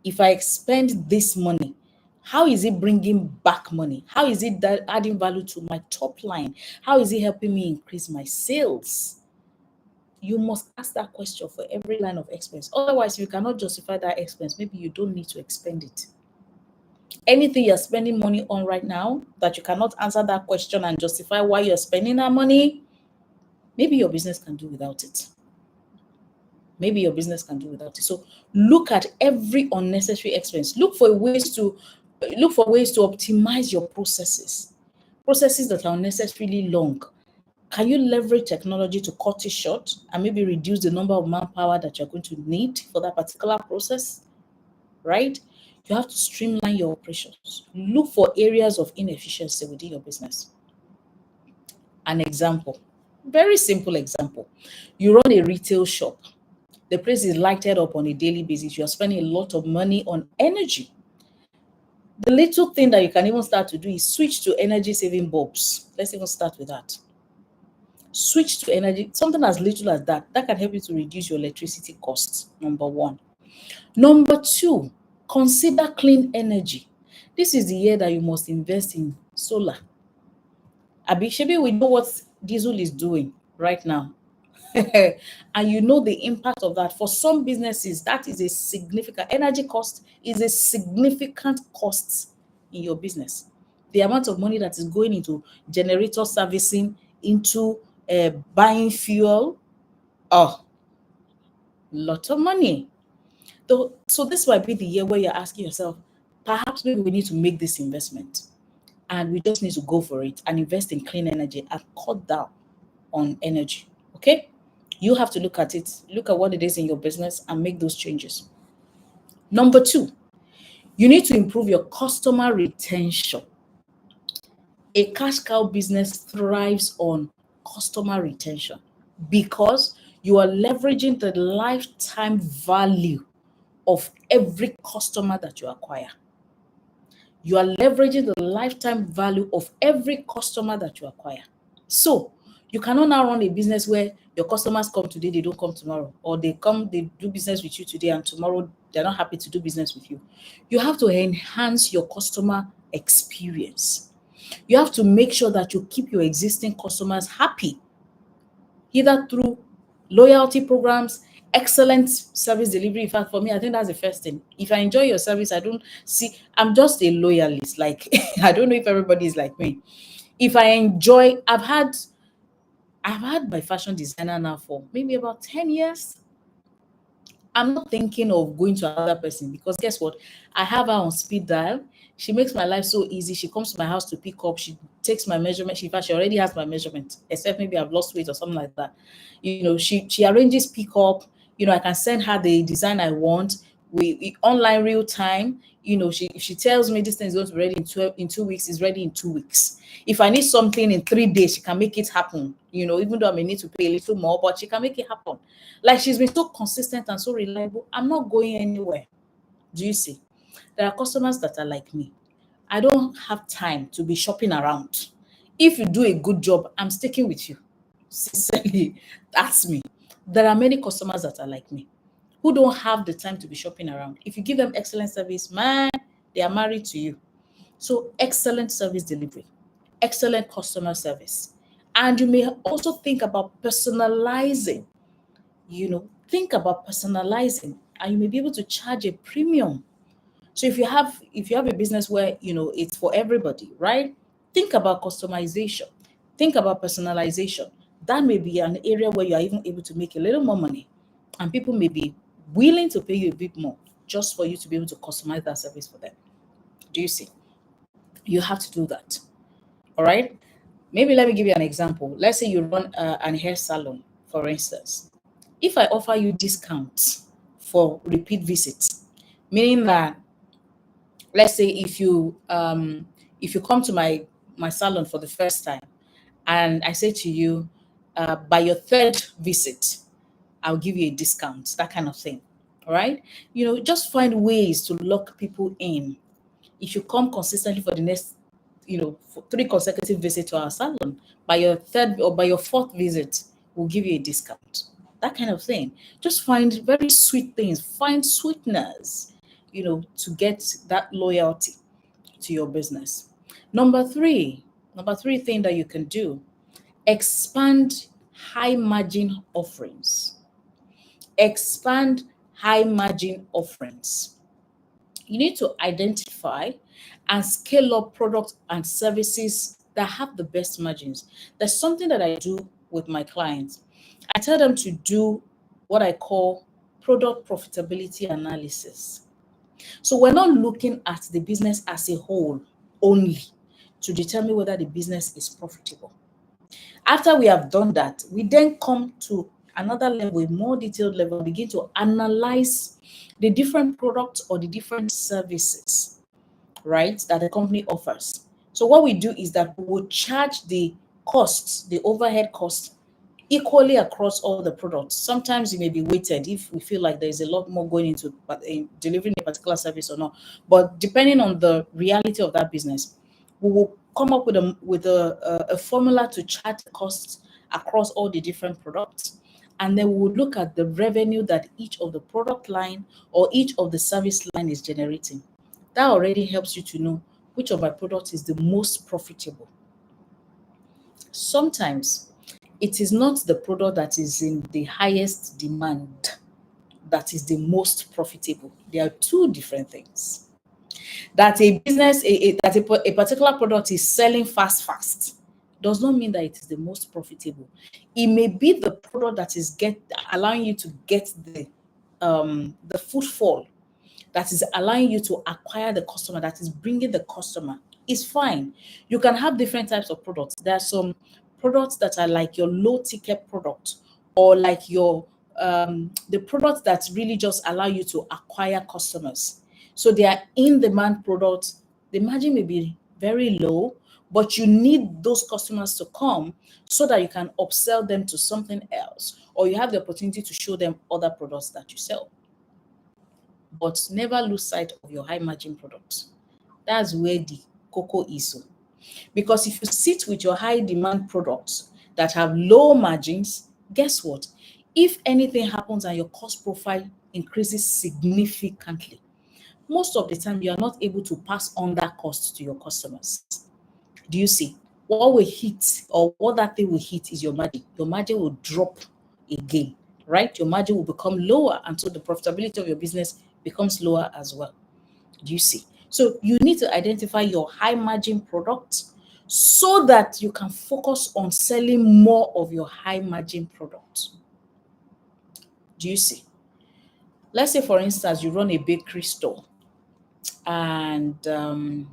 If I expend this money, how is it bringing back money? How is it adding value to my top line? How is it helping me increase my sales? You must ask that question for every line of expense. Otherwise, if you cannot justify that expense, maybe you don't need to expend it. Anything you're spending money on right now that you cannot answer that question and justify why you're spending that money, maybe your business can do without it. Maybe your business can do without it. So look at every unnecessary expense. Look for ways to optimize your processes. Processes that are unnecessarily long. Can you leverage technology to cut it short and maybe reduce the number of manpower that you're going to need for that particular process? Right? You have to streamline your operations. Look for areas of inefficiency within your business. An example, very simple example. You run a retail shop. The place is lighted up on a daily basis. You're spending a lot of money on energy. The little thing that you can even start to do is switch to energy saving bulbs. Let's even start with that. Switch to energy, something as little as that. That can help you to reduce your electricity costs, number one. Number two, consider clean energy. This is the year that you must invest in solar. Abishebi, we know what diesel is doing right now. And you know the impact of that. For some businesses, that is a significant energy cost, is a significant cost in your business. The amount of money that is going into generator servicing, into buying fuel, oh, lot of money. So this might be the year where you're asking yourself, perhaps maybe we need to make this investment and we just need to go for it and invest in clean energy and cut down on energy. Okay? You have to look at it, look at what it is in your business and make those changes. Number two, you need to improve your customer retention. A cash cow business thrives on customer retention because you are leveraging the lifetime value of every customer that you acquire. You are leveraging the lifetime value of every customer that you acquire. So you cannot now run a business where your customers come today, they don't come tomorrow, or they come, they do business with you today, and tomorrow they're not happy to do business with you. You have to enhance your customer experience. You have to make sure that you keep your existing customers happy, either through loyalty programs, excellent service delivery. In fact, for me, I think that's the first thing. If I enjoy your service, I'm just a loyalist. Like, I don't know if everybody is like me. If I enjoy, I've had my fashion designer now for maybe about 10 years. I'm not thinking of going to another person because guess what? I have her on speed dial. She makes my life so easy. She comes to my house to pick up. She takes my measurement. In fact, she already has my measurement, except maybe I've lost weight or something like that. She arranges pick up. I can send her the design I want. We online real time. She tells me this thing is going to be ready in 2 weeks. It's ready in 2 weeks. If I need something in 3 days, she can make it happen. Even though I may need to pay a little more, but she can make it happen. Like, she's been so consistent and so reliable. I'm not going anywhere. Do you see? There are customers that are like me. I don't have time to be shopping around. If you do a good job, I'm sticking with you. Sincerely, that's me. There are many customers that are like me who don't have the time to be shopping around. If you give them excellent service, man, they are married to you. So excellent service delivery, excellent customer service. And you may also think about personalizing. Think about personalizing, and you may be able to charge a premium. So if you have a business where it's for everybody, right? Think about customization. Think about personalization. That may be an area where you are even able to make a little more money, and people may be willing to pay you a bit more just for you to be able to customize that service for them. Do you see? You have to do that. All right. Maybe let me give you an example. Let's say you run an hair salon, for instance. If I offer you discounts for repeat visits, meaning that, let's say if you come to my salon for the first time, and I say to you, by your third visit, I'll give you a discount, that kind of thing. All right. Just find ways to lock people in. If you come consistently for the next, for 3 consecutive visits to our salon, by your third or by your fourth visit, we'll give you a discount. That kind of thing. Just find very sweet things, find sweeteners, to get that loyalty to your business. Number three thing that you can do, expand high margin offerings. Expand high margin offerings. You need to identify and scale up products and services that have the best margins. There's something that I do with my clients. I tell them to do what I call product profitability analysis. So we're not looking at the business as a whole only to determine whether the business is profitable. After we have done that, we then come to another level, a more detailed level, begin to analyze the different products or the different services, right, that the company offers. So what we do is that we will charge the costs, the overhead costs, equally across all the products. Sometimes it may be weighted if we feel like there's a lot more going into delivering a particular service or not. But depending on the reality of that business, we will come up with a formula to chart costs across all the different products. And then we will look at the revenue that each of the product line or each of the service line is generating. That already helps you to know which of my products is the most profitable. Sometimes it is not the product that is in the highest demand that is the most profitable. They are two different things. That a business, a particular product is selling fast does not mean that it is the most profitable. It may be the product that is allowing you to get the footfall, that is allowing you to acquire the customer, that is bringing the customer. Is fine. You can have different types of products. There are some products that are like your low ticket product, or like your the products that really just allow you to acquire customers. So they are in demand products. The margin may be very low, but you need those customers to come so that you can upsell them to something else, or you have the opportunity to show them other products that you sell. But never lose sight of your high margin products. That's where the cocoa is. Because if you sit with your high demand products that have low margins, guess what? If anything happens and your cost profile increases significantly, most of the time you are not able to pass on that cost to your customers. Do you see? What will hit, or what that thing will hit, is your margin. Your margin will drop again, right? Your margin will become lower, and so the profitability of your business becomes lower as well. Do you see? So you need to identify your high margin products so that you can focus on selling more of your high margin products. Do you see? Let's say, for instance, you run a bakery store, and in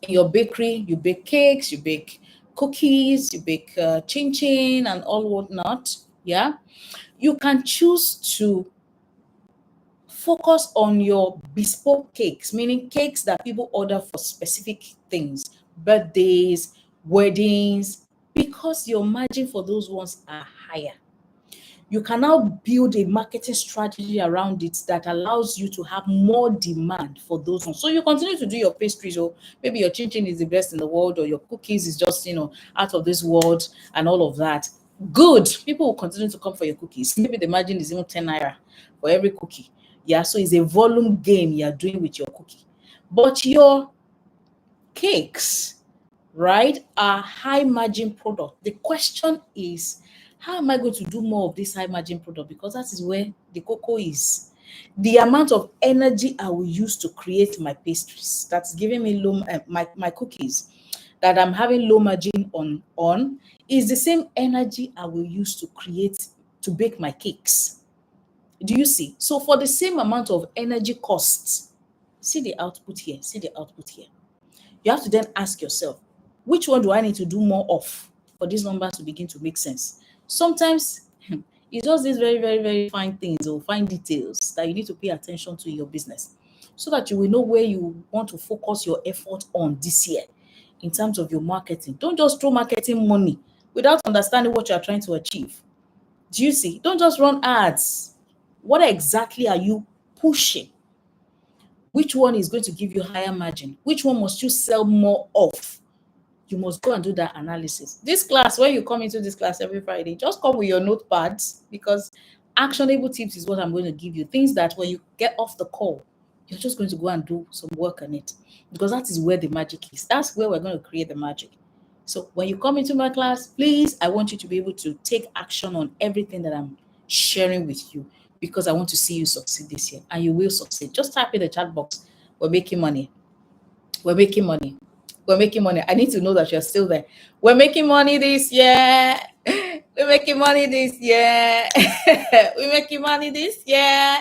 your bakery, you bake cakes, you bake cookies, you bake chin chin and all whatnot. Yeah, you can choose to focus on your bespoke cakes, meaning cakes that people order for specific things, birthdays, weddings, because your margin for those ones are higher. You can now build a marketing strategy around it that allows you to have more demand for those ones. So you continue to do your pastries, or maybe your chin chin is the best in the world, or your cookies is just, out of this world and all of that. Good. People will continue to come for your cookies. Maybe the margin is even 10 naira for every cookie. Yeah, so it's a volume game you're doing with your cookie. But your cakes, right, are high margin product. The question is, how am I going to do more of this high margin product? Because that is where the cocoa is. The amount of energy I will use to create my pastries, that's giving me low, my cookies, that I'm having low margin on, is the same energy I will use to bake my cakes. Do you see? So for the same amount of energy costs, see the output here, see the output here. You have to then ask yourself, which one do I need to do more of for these numbers to begin to make sense? Sometimes it's just these very, very, very fine things or fine details that you need to pay attention to in your business, so that you will know where you want to focus your effort on this year in terms of your marketing. Don't just throw marketing money without understanding what you are trying to achieve. Do you see? Don't just run ads. What exactly are you pushing? Which one is going to give you higher margin? Which one must you sell more of? You must go and do that analysis. This class, when you come into this class every Friday, just come with your notepads, because actionable tips is what I'm going to give you. Things that when you get off the call, you're just going to go and do some work on it, because that is where the magic is. That's where we're going to create the magic. So when you come into my class, please, I want you to be able to take action on everything that I'm sharing with you, because I want to see you succeed this year, and you will succeed. Just type in the chat box, we're making money. We're making money. We're making money. I need to know that you're still there. We're making money this year. We're making money this year. We're making money this year.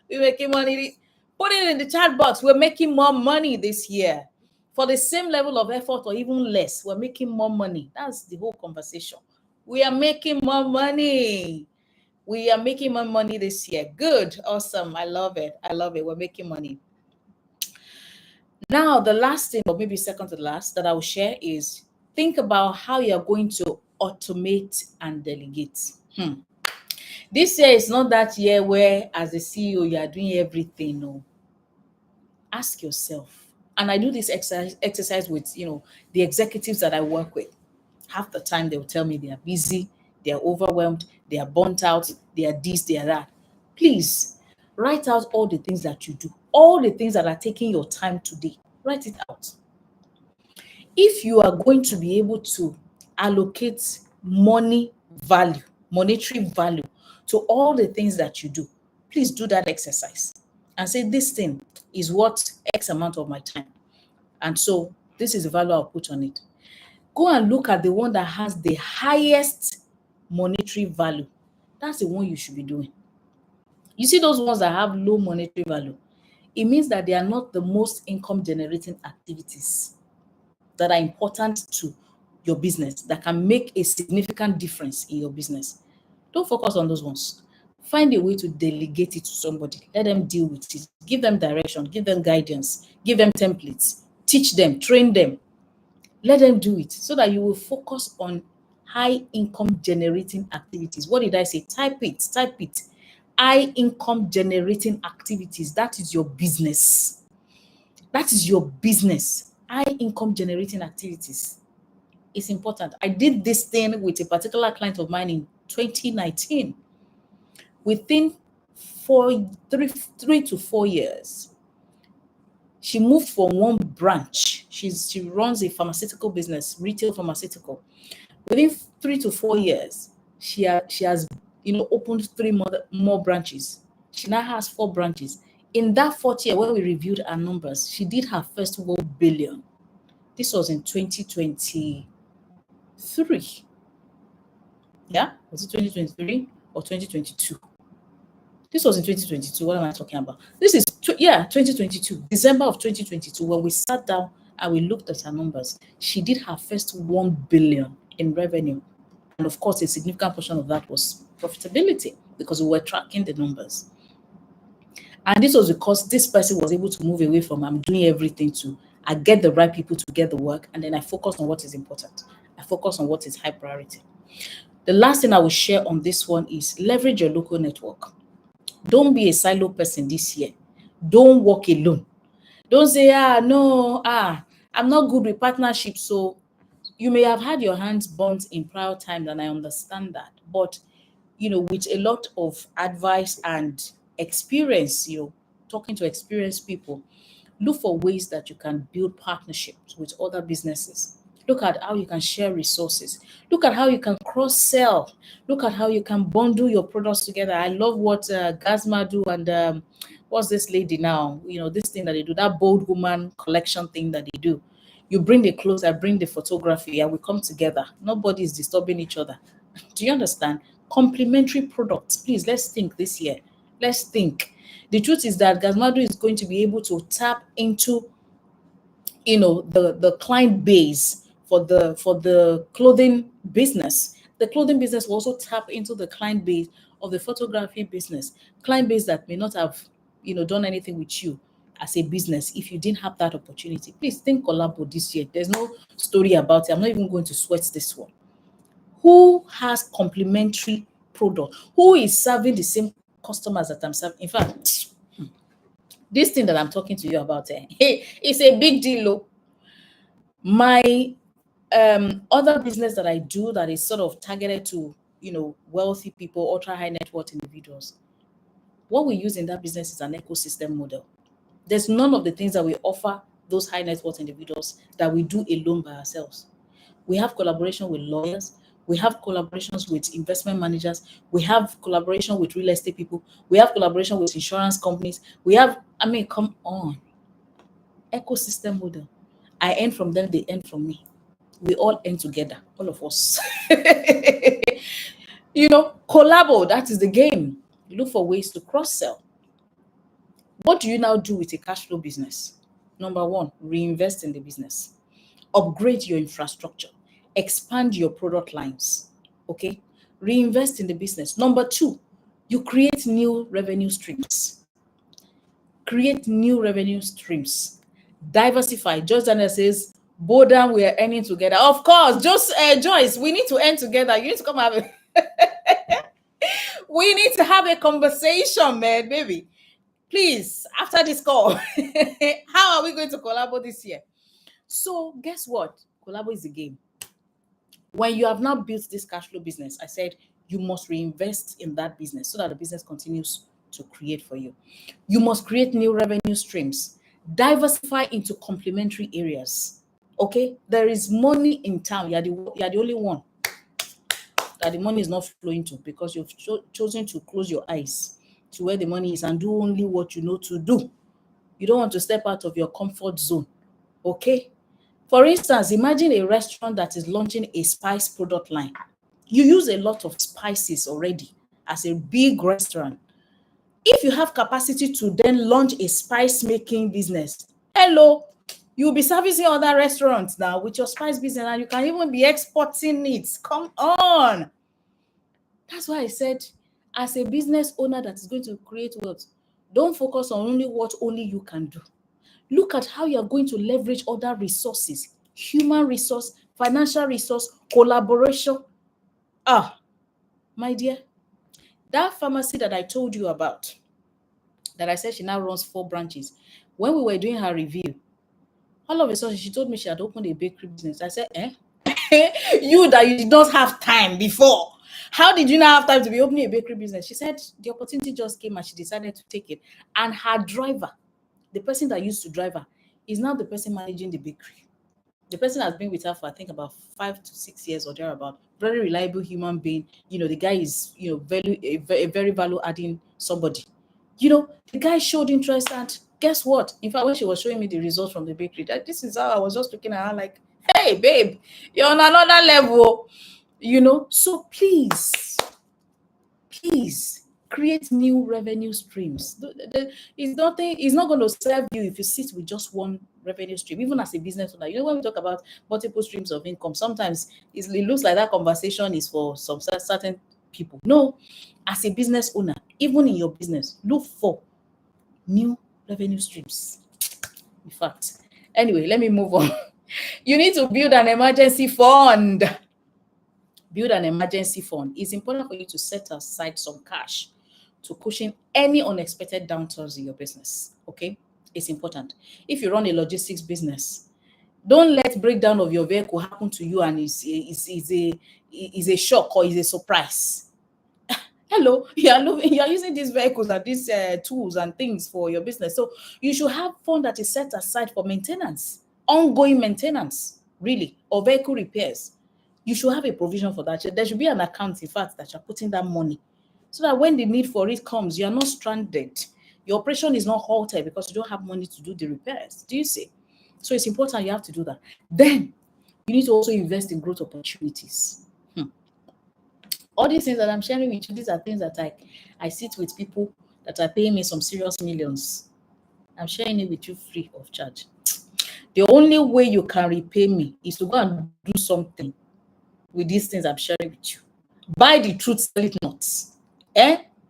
We're making money. Put it in the chat box. We're making more money this year. For the same level of effort or even less, we're making more money. That's the whole conversation. We are making more money. We are making more money this year. Good. Awesome. I love it. I love it. We're making money. Now, the last thing, or maybe second to the last, that I will share is think about how you're going to automate and delegate. This year is not that year where, as a CEO, you are doing everything. No. Ask yourself, and I do this exercise with the executives that I work with. Half the time they will tell me they are busy, they are overwhelmed, they are burnt out, they are this, they are that. Please write out all the things that you do, all the things that are taking your time today. Write it out. If you are going to be able to allocate monetary value to all the things that you do, please do that exercise and say, this thing is worth X amount of my time. And so this is the value I'll put on it. Go and look at the one that has the highest monetary value. That's the one you should be doing. You see those ones that have low monetary value, it means that they are not the most income generating activities that are important to your business, that can make a significant difference in your business. Don't focus on those ones. Find a way to delegate it to somebody. Let them deal with it. Give them direction, give them guidance, give them templates, teach them, train them. Let them do it so that you will focus on high income generating activities. What did I say? Type it, type it. High income generating activities. That is your business. That is your business. High income generating activities. It's important. I did this thing with a particular client of mine in 2019. Within 3 to 4 years, she moved from one branch. She runs a pharmaceutical business, retail pharmaceutical. Within 3 to 4 years, she has opened 3 more branches. She now has 4 branches. In that 4th year, when we reviewed her numbers, she did her first 1 billion. This was in 2023. Yeah, was it 2023 or 2022? This was in 2022. What am I talking about? This is 2022, December of 2022, when we sat down and we looked at her numbers. She did her first 1 billion in revenue. And of course, a significant portion of that was profitability because we were tracking the numbers. And this was because this person was able to move away from I'm doing everything to I get the right people to get the work, and then I focus on what is important. I focus on what is high priority. The last thing I will share on this one is leverage your local network. Don't be a silo person this year. Don't work alone. Don't say, I'm not good with partnerships. So you may have had your hands burnt in prior time, and I understand that. But, with a lot of advice and experience, talking to experienced people, look for ways that you can build partnerships with other businesses. Look at how you can share resources. Look at how you can cross-sell. Look at how you can bundle your products together. I love what Gazma do and what's this lady now? This thing that they do, that bold woman collection thing that they do. You bring the clothes, I bring the photography, and we come together. Nobody is disturbing each other. Do you understand? Complementary products. Please, let's think this year. Let's think. The truth is that Gazmado is going to be able to tap into the client base for the clothing business. The clothing business will also tap into the client base of the photography business, client base that may not have done anything with you as a business if you didn't have that opportunity. Please think collabo this year. There's no story about it. I'm not even going to sweat this one. Who has complementary product? Who is serving the same customers that I'm serving? In fact, this thing that I'm talking to you about, it's a big deal. My other business that I do that is sort of targeted to wealthy people, ultra high net worth individuals. What we use in that business is an ecosystem model. There's none of the things that we offer those high net worth individuals that we do alone by ourselves. We have collaboration with lawyers. We have collaborations with investment managers. We have collaboration with real estate people. We have collaboration with insurance companies. Come on. Ecosystem model. I earn from them, they earn from me. We all earn together, all of us. Collabo, that is the game. Look for ways to cross-sell. What do you now do with a cash flow business? Number 1, reinvest in the business. Upgrade your infrastructure. Expand your product lines. Okay? Reinvest in the business. Number 2, you create new revenue streams. Create new revenue streams. Diversify. George Daniel says, Boredom, we are earning together. Of course, just Joyce, we need to earn together. You need to come have we need to have a conversation, man, baby. Please, after this call, how are we going to collaborate this year? So, guess what? Collabo is the game. When you have now built this cash flow business, I said you must reinvest in that business so that the business continues to create for you. You must create new revenue streams, diversify into complementary areas. Okay, there is money in town. You're the only one that the money is not flowing to because you've chosen to close your eyes to where the money is and do only what you know to do. You don't want to step out of your comfort zone. Okay. For instance, imagine a restaurant that is launching a spice product line. You use a lot of spices already as a big restaurant. If you have capacity to then launch a spice making business, hello, you'll be servicing other restaurants now with your spice business and you can even be exporting it. Come on. That's why I said, as a business owner that is going to create wealth, don't focus on only what only you can do. Look at how you're going to leverage other resources, human resource, financial resource, collaboration. Ah, my dear, that pharmacy that I told you about, that I said she now runs 4 branches, when we were doing her review, all of a sudden she told me she had opened a bakery business. I said, eh? You that you did not have time before. How did you not have time to be opening a bakery business? She said the opportunity just came and she decided to take it. And her driver, the person that used to drive her, is now the person managing the bakery. The person has been with her for I think about 5 to 6 years or thereabout. Very reliable human being. The guy is a very value adding somebody. The guy showed interest, and guess what? In fact, when she was showing me the results from the bakery, this is how I was just looking at her like, hey, babe, you're on another level. So please create new revenue streams. It's not going to serve you if you sit with just one revenue stream, even as a business owner. When we talk about multiple streams of income, sometimes it looks like that conversation is for some certain people. No, as a business owner, even in your business, look for new revenue streams. In fact, anyway, let me move on. You need to build an emergency fund. Build an emergency fund. It's important for you to set aside some cash to cushion any unexpected downturns in your business. Okay, it's important. If you run a logistics business, don't let breakdown of your vehicle happen to you and is a shock or is a surprise. Hello, you are using these vehicles and these tools and things for your business. So you should have fund that is set aside for maintenance, ongoing maintenance, really, or vehicle repairs. You should have a provision for that. There should be an account, in fact, that you're putting that money so that when the need for it comes, you're not stranded. Your operation is not halted because you don't have money to do the repairs. Do you see? So it's important you have to do that. Then you need to also invest in growth opportunities. All these things that I'm sharing with you, these are things that I sit with people that are paying me some serious millions. I'm sharing it with you free of charge. The only way you can repay me is to go and do something with these things I'm sharing with you. Buy the truth, sell it not.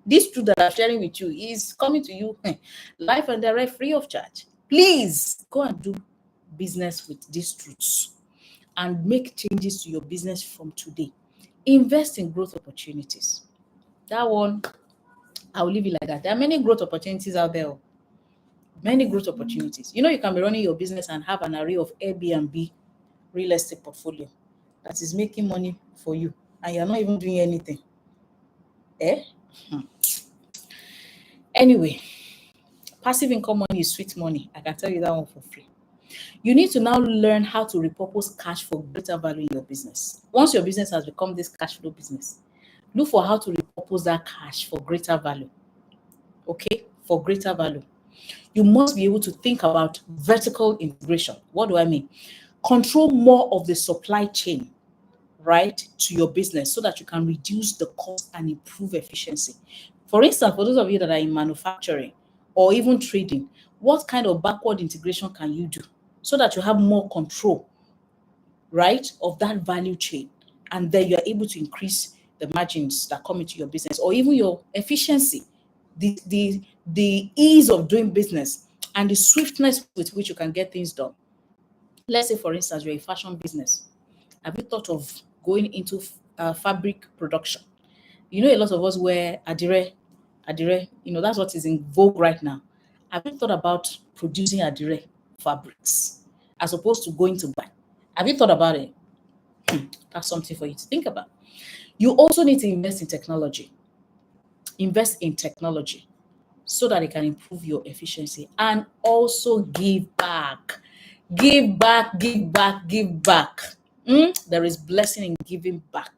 This truth that I'm sharing with you is coming to you live and direct, free of charge. Please go and do business with these truths and make changes to your business from today. Invest in growth opportunities. That one, I'll leave it like that. There are many growth opportunities out there. Many growth opportunities. You can be running your business and have an array of Airbnb real estate portfolio that is making money for you and you're not even doing anything. Anyway, passive income money is sweet money. I can tell you that one for free. You need to now learn how to repurpose cash for greater value in your business. Once your business has become this cash flow business, look for how to repurpose that cash for greater value. Okay? For greater value. You must be able to think about vertical integration. What do I mean? Control more of the supply chain, right, to your business so that you can reduce the cost and improve efficiency. For instance, for those of you that are in manufacturing or even trading, what kind of backward integration can you do so that you have more control, right, of that value chain, and then you're able to increase the margins that come into your business or even your efficiency, the ease of doing business and the swiftness with which you can get things done. Let's say, for instance, you're a fashion business. Have you thought of going into fabric production? You know, a lot of us wear adire. You know, that's what is in vogue right now. Have you thought about producing adire fabrics as opposed to going to buy? Have you thought about it? That's something for you to think about. You also need to invest in technology. Invest in technology so that it can improve your efficiency and also give back. Give back, give back, give back. There is blessing in giving back.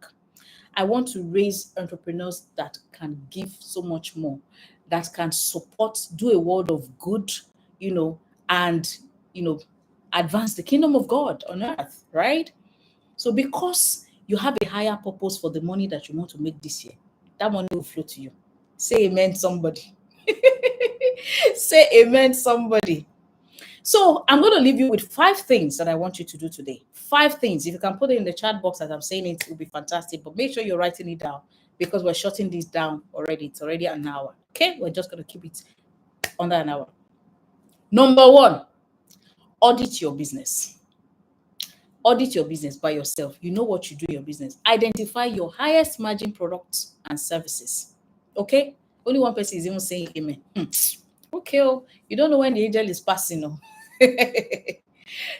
I want to raise entrepreneurs that can give so much more, that can support, do a world of good, you know, and, you know, advance the kingdom of God on earth, right? So because you have a higher purpose for the money that you want to make this year, that money will flow to you. Say amen, somebody. Say amen, somebody. So I'm going to leave you with 5 things that I want you to do today. 5 things. If you can put it in the chat box as I'm saying it, it will be fantastic. But make sure you're writing it down because we're shutting this down already. It's already an hour. Okay? We're just going to keep it under an hour. Number 1, audit your business. Audit your business by yourself. You know what you do in your business. Identify your highest margin products and services. Okay? Only one person is even saying amen. Okay, you don't know when the angel is passing. No.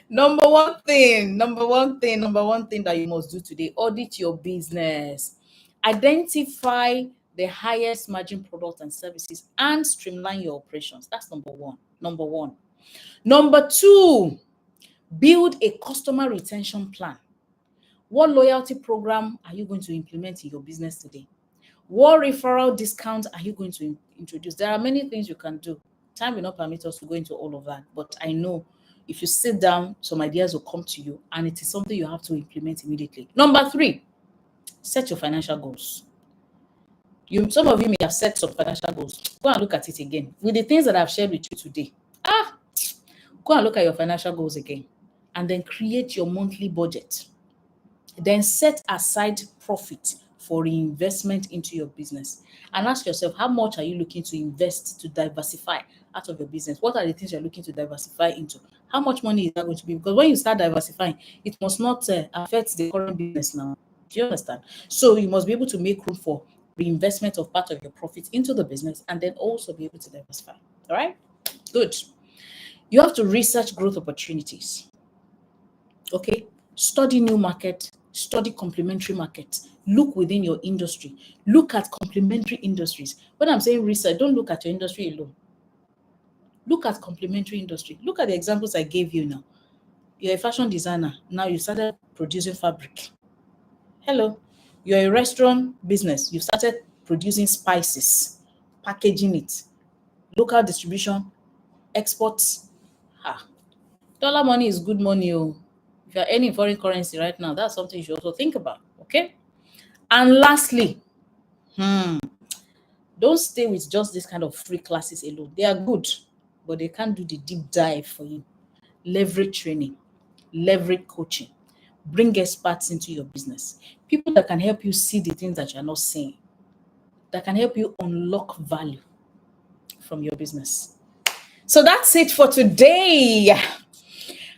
Number one thing that you must do today, audit your business. Identify the highest margin products and services and streamline your operations. That's number one. Number 2, build a customer retention plan. What loyalty program are you going to implement in your business today? What referral discount are you going to introduce? There are many things you can do. Time will not permit us to go into all of that, but I know if you sit down, some ideas will come to you, and it is something you have to implement immediately. Number 3, set your financial goals. Some of you may have set some financial goals. Go and look at it again. With the things that I've shared with you today, go and look at your financial goals again, and then create your monthly budget. Then set aside profit for reinvestment into your business. And ask yourself, how much are you looking to invest to diversify out of your business? What are the things you're looking to diversify into? How much money is that going to be? Because when you start diversifying, it must not affect the current business now. Do you understand? So you must be able to make room for reinvestment of part of your profits into the business and then also be able to diversify. All right? Good. You have to research growth opportunities. Okay? Study new market, study complementary markets. Look within your industry. Look at complementary industries. When I'm saying research, don't look at your industry alone. Look at complementary industry. Look at the examples I gave you now. You're a fashion designer. Now you started producing fabric. Hello. You're a restaurant business. You started producing spices, packaging it, local distribution, exports. Dollar money is good money. Oh. If you're earning foreign currency right now, that's something you should also think about. Okay. And lastly, don't stay with just this kind of free classes alone. They are good, but they can't do the deep dive for you. Leverage training, leverage coaching, bring experts into your business. People that can help you see the things that you're not seeing, that can help you unlock value from your business. So that's it for today.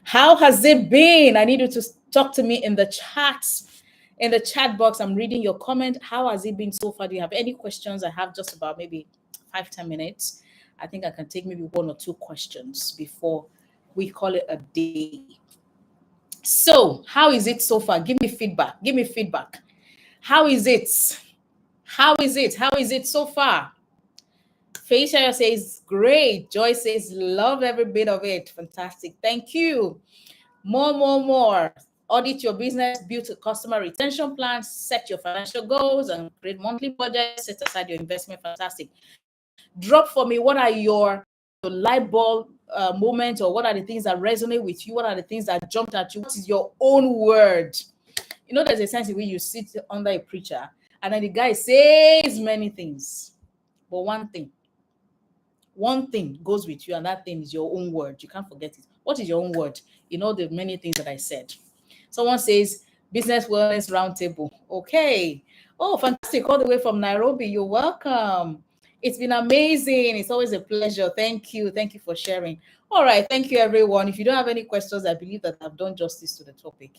How has it been? I need you to talk to me in the chat box. I'm reading your comment. How has it been so far? Do you have any questions? I have just about maybe 5-10 minutes. I think I can take maybe 1 or 2 questions before we call it a day. So, how is it so far? Give me feedback. How is it? How is it so far? Faisha says, great. Joy says, love every bit of it. Fantastic. Thank you. More. Audit your business, build a customer retention plan, set your financial goals, and create monthly budgets, set aside your investment. Fantastic. Drop for me, what are your light bulb moments, or what are the things that resonate with you? What are the things that jumped at you? What is your own word? You know, there's a sense in which you sit under a preacher, and then the guy says many things, but one thing goes with you, and that thing is your own word. You can't forget it. What is your own word? You know, the many things that I said. Someone says business wellness roundtable. Okay. Oh, fantastic. All the way from Nairobi. You're welcome. It's been amazing. It's always a pleasure. Thank you. Thank you for sharing. All right. Thank you, everyone. If you don't have any questions, I believe that I've done justice to the topic.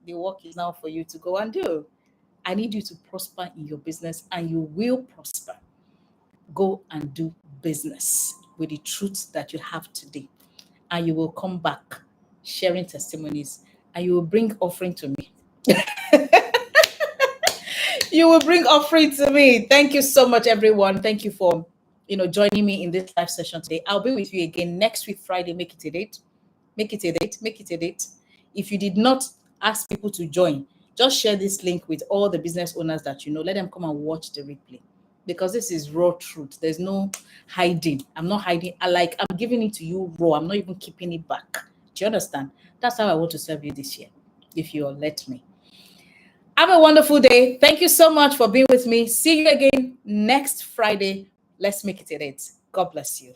The work is now for you to go and do. I need you to prosper in your business, and you will prosper. Go and do business with the truth that you have today, and you will come back sharing testimonies, and you will bring offering to me. You will bring offering to me. Thank you so much, everyone. Thank you for joining me in this live session today. I'll be with you again next week, Friday. Make it a date. Make it a date. Make it a date. If you did not ask people to join, just share this link with all the business owners that you know. Let them come and watch the replay, because this is raw truth. There's no hiding. I'm not hiding. I'm giving it to you raw. I'm not even keeping it back. Do you understand? That's how I want to serve you this year, if you'll let me. Have a wonderful day. Thank you so much for being with me. See you again next Friday. Let's make it a date. God bless you.